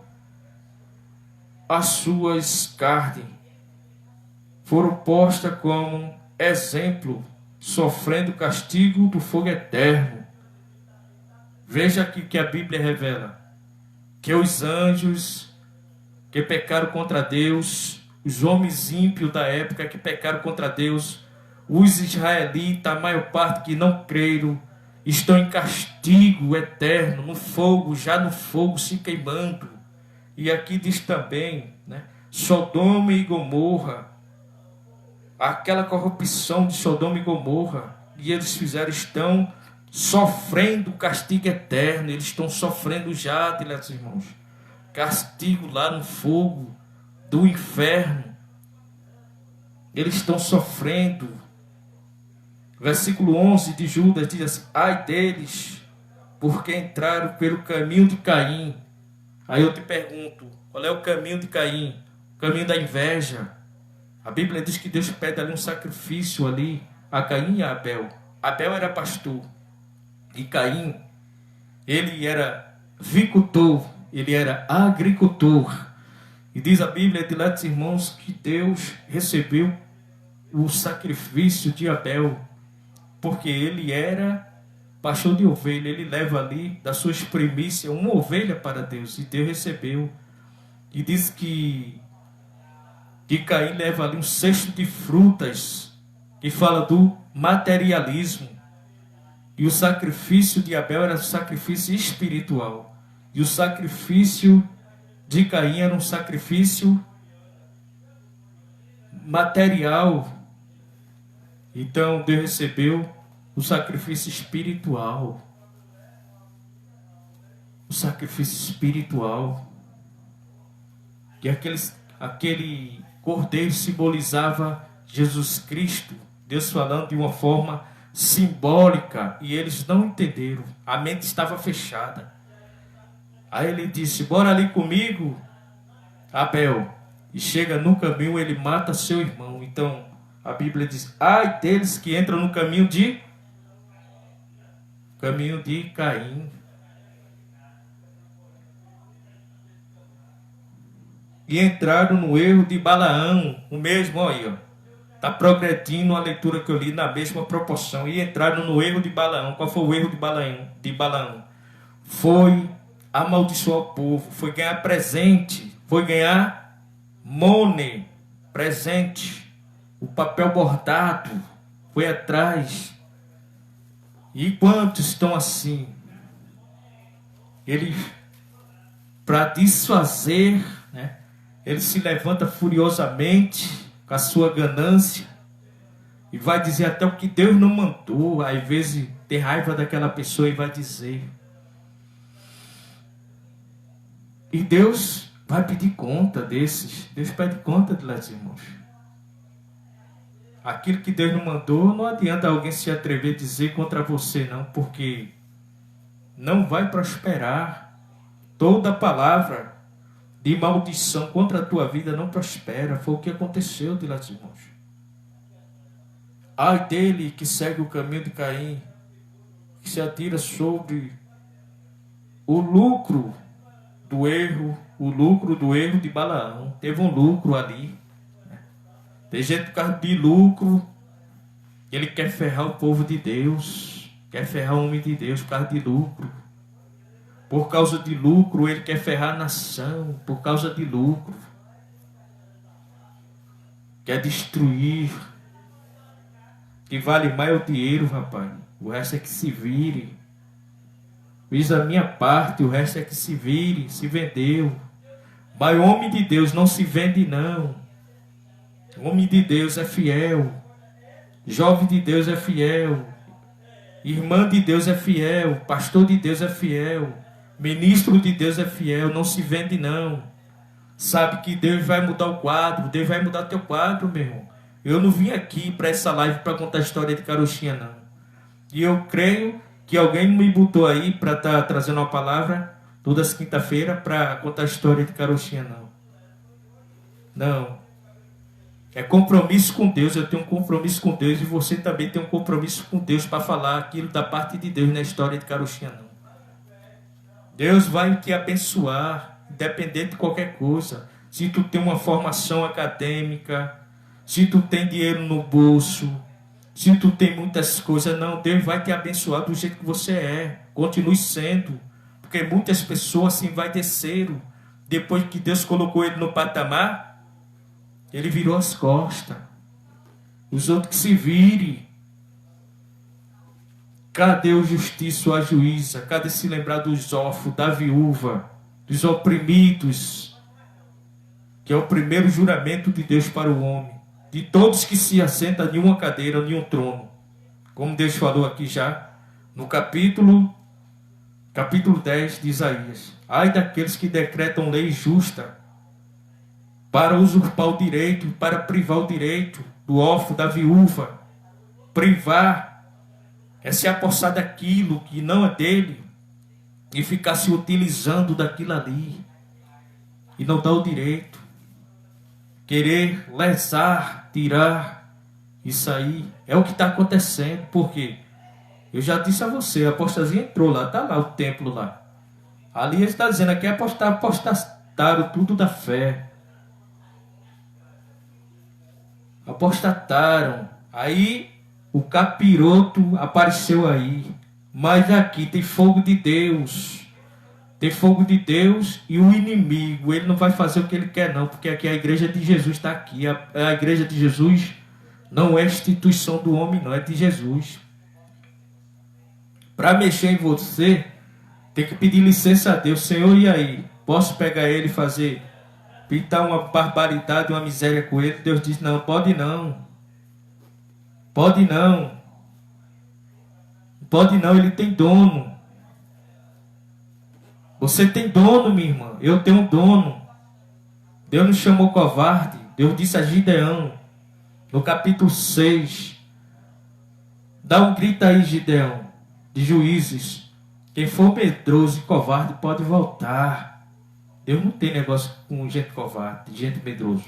as suas carnes, foram postas como exemplo, sofrendo castigo do fogo eterno. Veja aqui que a Bíblia revela que os anjos que pecaram contra Deus, os homens ímpios da época que pecaram contra Deus, os israelitas, a maior parte que não creram, estão em castigo eterno, no fogo, já no fogo se queimando. E aqui diz também, né, Sodoma e Gomorra, aquela corrupção de Sodoma e Gomorra, e eles fizeram, estão sofrendo castigo eterno, eles estão sofrendo já, diletos irmãos, castigo lá no fogo do inferno, eles estão sofrendo. Versículo 11 de Judas diz assim: ai deles, porque entraram pelo caminho de Caim. Aí eu te pergunto, qual é o caminho de Caim? O caminho da inveja. A Bíblia diz que Deus pede ali um sacrifício ali a Caim e a Abel. Abel era pastor e Caim, ele era vicultor, ele era agricultor. E diz a Bíblia, diletos irmãos, que Deus recebeu o sacrifício de Abel, porque ele era pastor de ovelha, ele leva ali das suas primícias uma ovelha para Deus, e Deus recebeu. E diz que Caim leva ali um cesto de frutas, que fala do materialismo. E o sacrifício de Abel era um sacrifício espiritual, e o sacrifício de Caim era um sacrifício material. Então Deus recebeu o sacrifício espiritual. o sacrifício espiritual, que aquele cordeiro simbolizava Jesus Cristo, Deus falando de uma forma simbólica, e eles não entenderam, a mente estava fechada. Aí ele disse: bora ali comigo, Abel. E chega no caminho, ele mata seu irmão. Então a Bíblia diz: ai deles que entram no caminho de Caim. E entraram no erro de Balaão, o mesmo, olha aí, ó. Está progredindo a leitura que eu li na mesma proporção. E entraram no erro de Balaão. Qual foi o erro de Balaão? Foi amaldiçoar o povo, foi ganhar presente, foi ganhar money, presente, o papel bordado, foi atrás. E quantos estão assim? Ele, para desfazer, né, ele se levanta furiosamente com a sua ganância e vai dizer até o que Deus não mandou. Às vezes tem raiva daquela pessoa e vai dizer. E Deus vai pedir conta desses. Deus pede conta de lá, irmãos. Aquilo que Deus não mandou, não adianta alguém se atrever a dizer contra você, não, porque não vai prosperar. Toda palavra de maldição contra a tua vida não prospera. Foi o que aconteceu de lá, irmãos. Ai dele que segue o caminho de Caim, que se atira sobre o lucro do erro de Balaão. Teve um lucro ali. Tem gente por causa de lucro, ele quer ferrar o povo de Deus, quer ferrar o homem de Deus por causa de lucro. Por causa de lucro, ele quer ferrar a nação, por causa de lucro. Quer destruir. Que vale mais o dinheiro, rapaz. O resto é que se vire. Fiz a minha parte, o resto é que se vire, se vendeu. Mas o homem de Deus não se vende, não. O homem de Deus é fiel. Jovem de Deus é fiel. Irmã de Deus é fiel. Pastor de Deus é fiel. Ministro de Deus é fiel. Não se vende, não. Sabe que Deus vai mudar o quadro. Deus vai mudar teu quadro, meu irmão. Eu não vim aqui para essa live para contar a história de carochinha, não. E eu creio que alguém me botou aí para estar trazendo uma palavra todas as quinta-feiras para contar a história de carochinha, não. Não. É compromisso com Deus. Eu tenho um compromisso com Deus e você também tem um compromisso com Deus para falar aquilo da parte de Deus na história de carochinha, não. Deus vai te abençoar, independente de qualquer coisa. Se tu tem uma formação acadêmica, se tu tem dinheiro no bolso, se tu tem muitas coisas, não, Deus vai te abençoar do jeito que você é. Continue sendo. Porque muitas pessoas assim vai descer. Depois que Deus colocou ele no patamar, ele virou as costas. Os outros que se virem. Cadê o justiça, a juíza? Cadê se lembrar dos órfãos, da viúva, dos oprimidos? Que é o primeiro juramento de Deus para o homem. De todos que se assentam em uma cadeira, em um trono. Como Deus falou aqui já, no capítulo 10 de Isaías. Ai daqueles que decretam lei justa para usurpar o direito, para privar o direito do órfão, da viúva. Privar é se apossar daquilo que não é dele e ficar se utilizando daquilo ali e não dar o direito. Querer lesar, tirar, isso aí é o que está acontecendo. Por quê? Eu já disse a você, a apostasia entrou lá, está lá o templo lá. Ali ele está dizendo, aqui apostataram tudo da fé. Apostataram. Aí o capiroto apareceu aí. Mas aqui tem fogo de Deus. Tem fogo de Deus e o inimigo, ele não vai fazer o que ele quer, não, porque aqui a igreja de Jesus está aqui. A igreja de Jesus não é instituição do homem, não, é de Jesus. Para mexer em você, tem que pedir licença a Deus. Senhor, e aí? Posso pegar ele e fazer, pintar uma barbaridade, uma miséria com ele? Deus diz, não, pode não. Pode não. Pode não, ele tem dono. Você tem dono, minha irmã. Eu tenho um dono. Deus nos chamou covarde. Deus disse a Gideão, no capítulo 6. Dá um grito aí, Gideão, de Juízes. Quem for medroso e covarde pode voltar. Deus não tem negócio com gente covarde, gente medroso.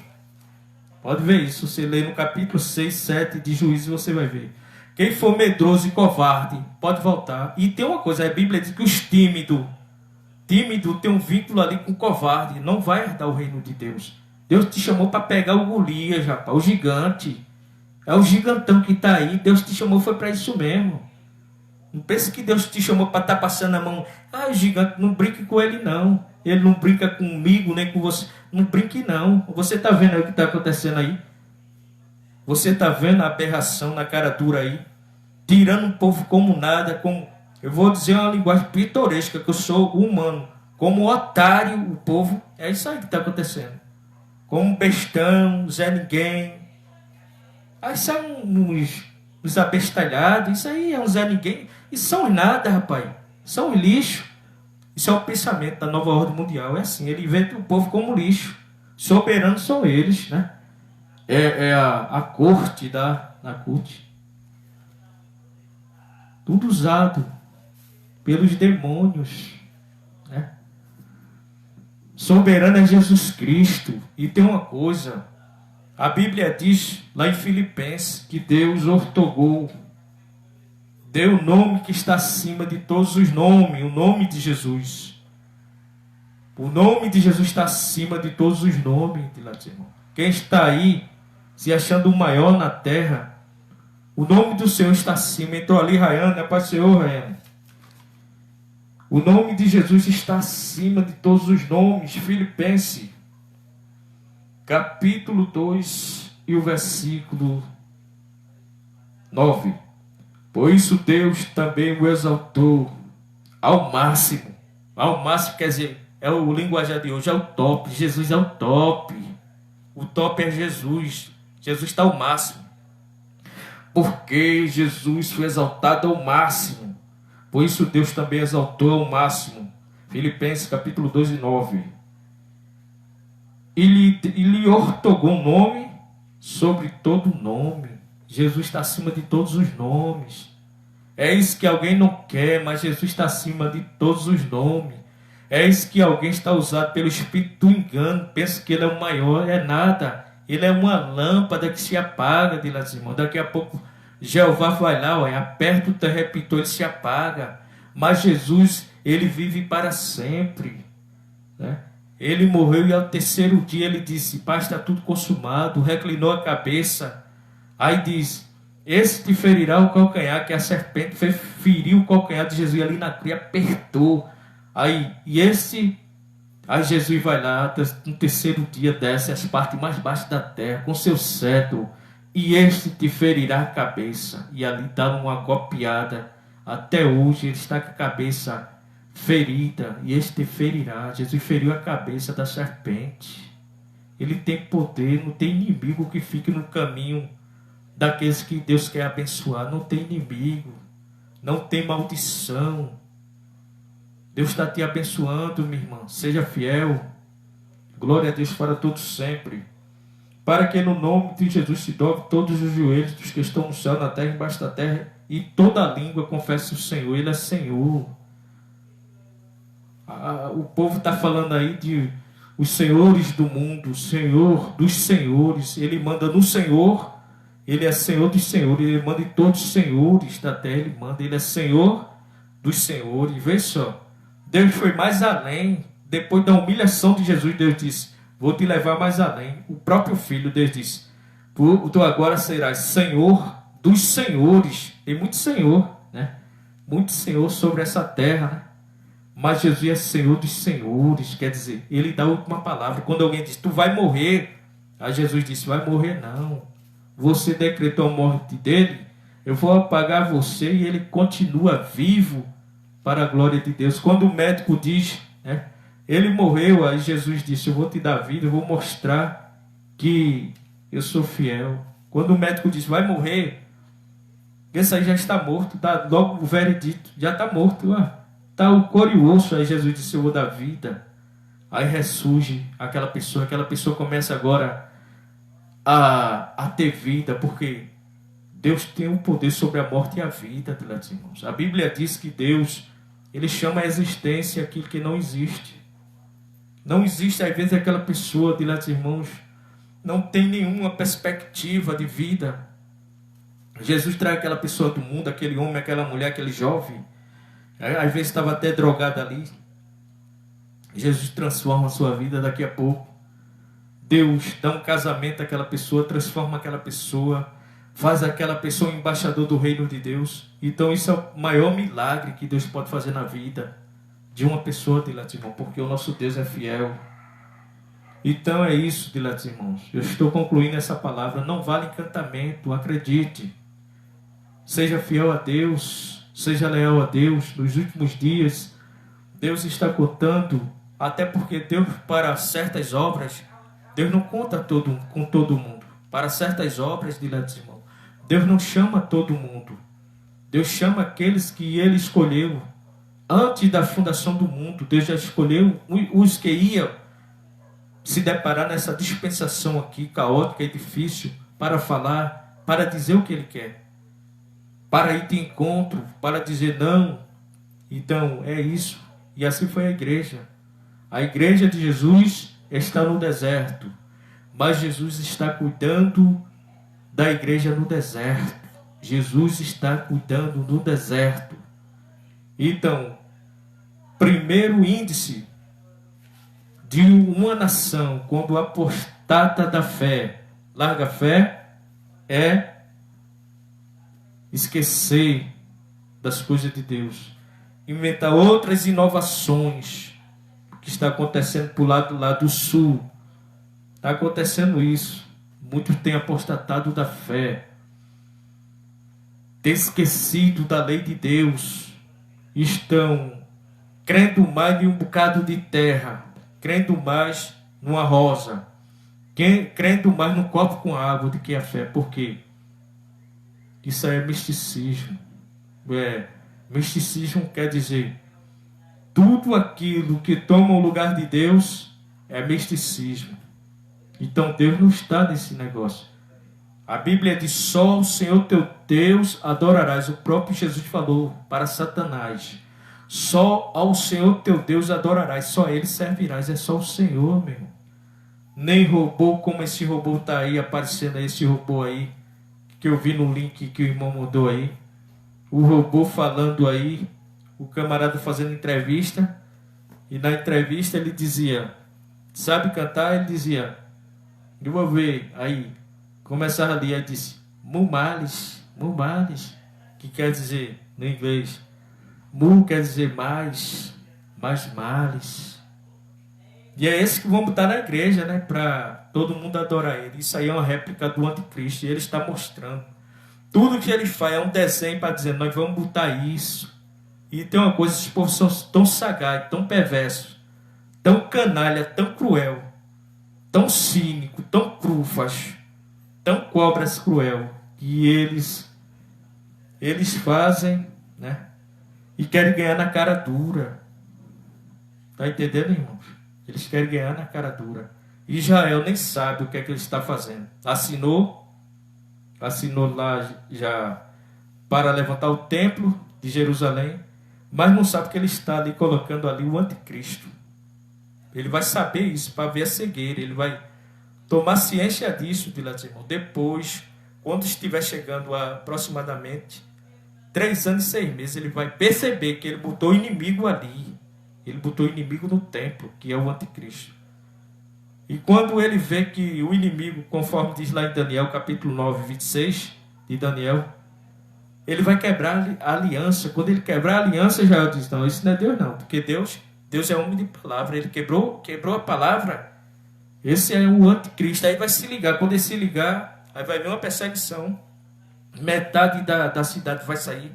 Pode ver isso. Você lê no capítulo 6, 7 de Juízes, você vai ver. Quem for medroso e covarde pode voltar. E tem uma coisa, a Bíblia diz que os tímidos tem um vínculo ali com o covarde. Não vai herdar o reino de Deus. Deus te chamou para pegar o Golias, rapaz, o gigante. É o gigantão que está aí. Deus te chamou, foi para isso mesmo. Não pense que Deus te chamou para estar passando a mão. O gigante, não brinque com ele não. Ele não brinca comigo, nem com você. Não brinque não. Você está vendo aí o que está acontecendo aí? Você está vendo a aberração na cara dura aí? Tirando um povo como nada, como... Eu vou dizer uma linguagem pitoresca, que eu sou humano. Como otário, o povo. É isso aí que está acontecendo. Como bestão, Zé Ninguém. Aí são uns abestalhados. Isso aí é um Zé Ninguém. Isso são nada, rapaz. São lixo. Isso é o pensamento da nova ordem mundial. É assim, ele vê o povo como lixo. Soberanos são eles, né? É a corte da corte. Tudo usado pelos demônios, né? Soberano é Jesus Cristo. E tem uma coisa, a Bíblia diz lá em Filipenses que Deus ortogou, deu o nome que está acima de todos os nomes, o nome de Jesus. O nome de Jesus está acima de todos os nomes. Quem está aí se achando o maior na terra, o nome do Senhor está acima. Entrou ali Rayane, é para o Senhor, Rayane. O nome de Jesus está acima de todos os nomes. Filipenses, capítulo 2 e o versículo 9. Por isso Deus também o exaltou ao máximo. Ao máximo quer dizer, é o linguajar de hoje, é o top. Jesus é o top. O top é Jesus. Jesus está ao máximo. Porque Jesus foi exaltado ao máximo. Por isso Deus também exaltou ao máximo. Filipenses capítulo 2 e 9. E lhe ortogou um nome sobre todo nome. Jesus está acima de todos os nomes. É isso que alguém não quer, mas Jesus está acima de todos os nomes. É isso que alguém está usado pelo espírito do engano. Pensa que ele é o maior, é nada. Ele é uma lâmpada que se apaga, de lá de cima. Daqui a pouco Jeová vai lá, olha, aperta o interruptor, ele se apaga. Mas Jesus, ele vive para sempre, né? Ele morreu e ao terceiro dia ele disse, Pai, está tudo consumado. Reclinou a cabeça. Aí diz, esse te ferirá o calcanhar, que a serpente feriu o calcanhar de Jesus ali na cruz, apertou. Aí Jesus vai lá, no terceiro dia desce as partes mais baixas da terra, com seu cetro, e este te ferirá a cabeça. E ali dá uma golpeada. Até hoje ele está com a cabeça ferida, e este te ferirá. Jesus feriu a cabeça da serpente. Ele tem poder, não tem inimigo que fique no caminho daqueles que Deus quer abençoar. Não tem inimigo, não tem maldição. Deus está te abençoando, minha irmã. Seja fiel. Glória a Deus para todos sempre. Para que no nome de Jesus se dobre todos os joelhos dos que estão no céu, na terra e embaixo da terra, e toda língua confesse o Senhor. Ele é Senhor. O povo está falando aí de os senhores do mundo, o Senhor dos senhores. Ele manda no Senhor. Ele é Senhor dos senhores. Ele manda em todos os senhores da terra. Ele manda. Ele é Senhor dos senhores. Vê só. Deus foi mais além. Depois da humilhação de Jesus, Deus disse, vou te levar mais além. O próprio Filho, Deus disse, tu agora serás Senhor dos senhores. Tem muito Senhor, né? Muito Senhor sobre essa terra, né? Mas Jesus é Senhor dos senhores. Quer dizer, ele dá a última palavra. Quando alguém diz, tu vai morrer, aí Jesus disse, vai morrer não. Você decretou a morte dele, eu vou apagar você e ele continua vivo para a glória de Deus. Quando o médico diz, né, ele morreu, aí Jesus disse, eu vou te dar vida, eu vou mostrar que eu sou fiel. Quando o médico diz, vai morrer, esse aí já está morto, dá logo o veredito, já está morto. está o cor e o osso, aí Jesus disse, eu vou dar vida. Aí ressurge aquela pessoa começa agora a ter vida, porque Deus tem o poder sobre a morte e a vida, meus irmãos. A Bíblia diz que Deus, Ele chama a existência aquilo que não existe. Não existe, às vezes, aquela pessoa, meus irmãos, não tem nenhuma perspectiva de vida. Jesus traz aquela pessoa do mundo, aquele homem, aquela mulher, aquele jovem, às vezes estava até drogado ali. Jesus transforma a sua vida daqui a pouco. Deus dá um casamento àquela pessoa, transforma aquela pessoa, faz aquela pessoa embaixador do reino de Deus. Então isso é o maior milagre que Deus pode fazer na vida de uma pessoa, diletos irmãos, porque o nosso Deus é fiel. Então é isso, diletos irmãos. Eu estou concluindo essa palavra. Não vale encantamento, acredite. Seja fiel a Deus, seja leal a Deus. Nos últimos dias, Deus está contando, até porque Deus, para certas obras, Deus não conta com todo mundo. Para certas obras, diletos irmãos, Deus não chama todo mundo. Deus chama aqueles que Ele escolheu. Antes da fundação do mundo, Deus já escolheu os que iam se deparar nessa dispensação aqui, caótica e difícil, para falar, para dizer o que Ele quer. Para ir de encontro, para dizer não. Então, é isso. E assim foi a igreja. A igreja de Jesus está no deserto, mas Jesus está cuidando da igreja no deserto. Jesus está cuidando no deserto. Então, primeiro índice de uma nação, quando apostata da fé, larga a fé, é esquecer das coisas de Deus, inventar outras inovações. Que está acontecendo para o lado lá do sul, está acontecendo isso. Muitos têm apostatado da fé, têm esquecido da lei de Deus, estão crendo mais em um bocado de terra, crendo mais numa rosa, crendo mais num copo com água do que a fé. Por quê? Isso aí é misticismo. Misticismo quer dizer tudo aquilo que toma o lugar de Deus é misticismo. Então Deus não está nesse negócio. A Bíblia diz, só o Senhor teu Deus adorarás. O próprio Jesus falou para Satanás, só ao Senhor teu Deus adorarás, só a Ele servirás. É só o Senhor, meu irmão. Nem robô como esse robô está aí aparecendo, esse robô aí que eu vi no link que o irmão mandou aí. O robô falando aí, o camarada fazendo entrevista, e na entrevista ele dizia, sabe cantar? Ele dizia, eu vou ver, aí começava ali, aí disse, mumales, que quer dizer no inglês, mu quer dizer mais males. E é esse que vamos botar na igreja, né, para todo mundo adorar ele. Isso aí é uma réplica do anticristo, e ele está mostrando. Tudo que ele faz é um desenho para dizer, nós vamos botar isso. E tem uma coisa, esses povos são tão sagazes, tão perversos, tão canalha, tão cruel, tão cínico, tão crufas, tão cobras cruel, que eles fazem, né? E querem ganhar na cara dura. Está entendendo, irmãos? Eles querem ganhar na cara dura. Israel nem sabe o que é que ele está fazendo. Assinou lá já para levantar o templo de Jerusalém, mas não sabe que ele está ali colocando ali o anticristo. Ele vai saber isso para ver a cegueira. Ele vai tomar ciência disso, irmão. Depois, quando estiver chegando a aproximadamente 3 anos e 6 meses, ele vai perceber que ele botou o inimigo ali. Ele botou o inimigo no templo, que é o anticristo. E quando ele vê que o inimigo, conforme diz lá em Daniel, capítulo 9, 26 de Daniel, ele vai quebrar a aliança. Quando ele quebrar a aliança, Israel diz, não, isso não é Deus não, porque Deus é homem de palavra. Ele quebrou a palavra. Esse é o anticristo. Aí vai se ligar. Quando ele se ligar, aí vai vir uma perseguição. Metade da cidade vai sair,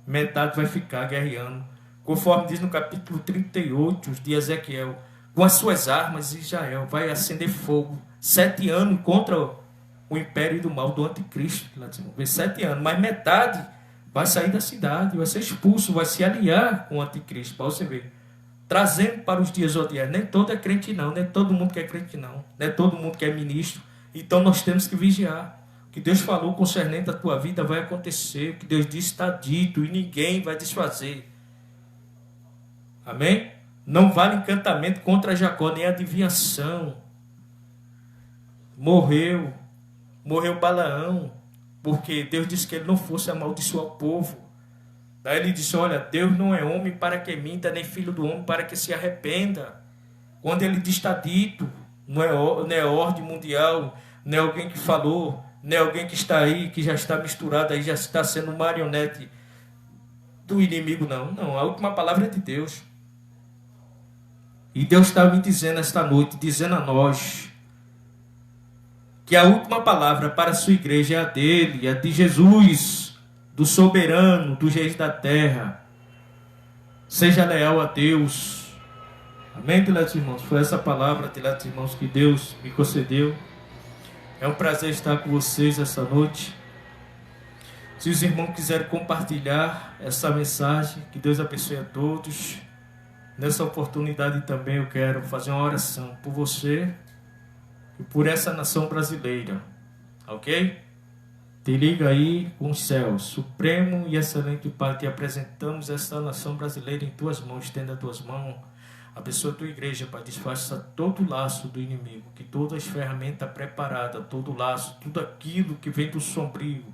metade vai ficar guerreando. Conforme diz no capítulo 38 de Ezequiel, com as suas armas, Israel vai acender fogo 7 anos contra o império do mal do anticristo. 7 anos, mas metade vai sair da cidade, vai ser expulso, vai se aliar com o anticristo, para você ver. Trazendo para os dias odiados. Nem todo é crente não, nem todo mundo que é crente não, nem todo mundo que é ministro. Então nós temos que vigiar. O que Deus falou concernente à tua vida vai acontecer. O que Deus disse está dito e ninguém vai desfazer. Amém? Não vale encantamento contra Jacó, nem adivinhação. Morreu Balaão, porque Deus disse que ele não fosse amaldiçoar o povo. Daí ele disse, olha, Deus não é homem para que minta, nem filho do homem para que se arrependa. Quando ele diz está dito, não é ordem mundial, não é alguém que falou, não é alguém que está aí, que já está misturado aí, já está sendo marionete do inimigo, não. Não, a última palavra é de Deus. E Deus está me dizendo esta noite, dizendo a nós, que a última palavra para a sua igreja é a dele, é de Jesus, do soberano, dos reis da terra. Seja leal a Deus. Amém, diletos irmãos? Foi essa palavra, diletos irmãos, que Deus me concedeu. É um prazer estar com vocês essa noite. Se os irmãos quiserem compartilhar essa mensagem, que Deus abençoe a todos. Nessa oportunidade também eu quero fazer uma oração por você e por essa nação brasileira, ok? Te liga aí com os céus, supremo e excelente Pai, te apresentamos essa nação brasileira em tuas mãos, estenda as tuas mãos, abençoa a tua igreja, Pai, desfaça todo o laço do inimigo, que todas as ferramentas preparadas, todo o laço, tudo aquilo que vem do sombrio,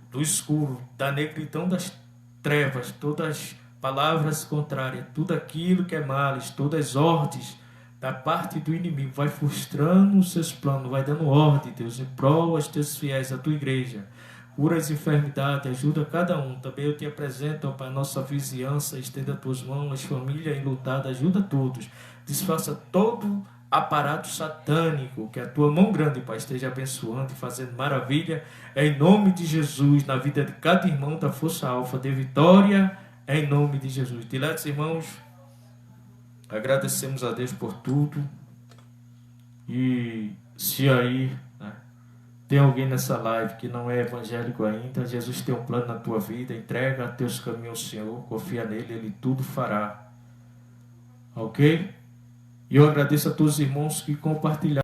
do escuro, da negridão das trevas, todas as palavras contrárias, tudo aquilo que é males, todas as ordens da parte do inimigo, vai frustrando os seus planos, vai dando ordem, Deus, em prol aos teus fiéis, a tua igreja. Cura as enfermidades, ajuda cada um. Também eu te apresento, ó Pai, nossa vizinhança, estenda as tuas mãos, as famílias enlutadas, ajuda todos. Desfaça todo aparato satânico, que a tua mão grande, Pai, esteja abençoando e fazendo maravilha, em nome de Jesus, na vida de cada irmão da Força Alfa, de vitória, em nome de Jesus. Diletos irmãos, agradecemos a Deus por tudo. E se aí, né, tem alguém nessa live que não é evangélico ainda, Jesus tem um plano na tua vida, entrega teus caminhos ao Senhor, confia nele, ele tudo fará. Ok? E eu agradeço a todos os irmãos que compartilharam.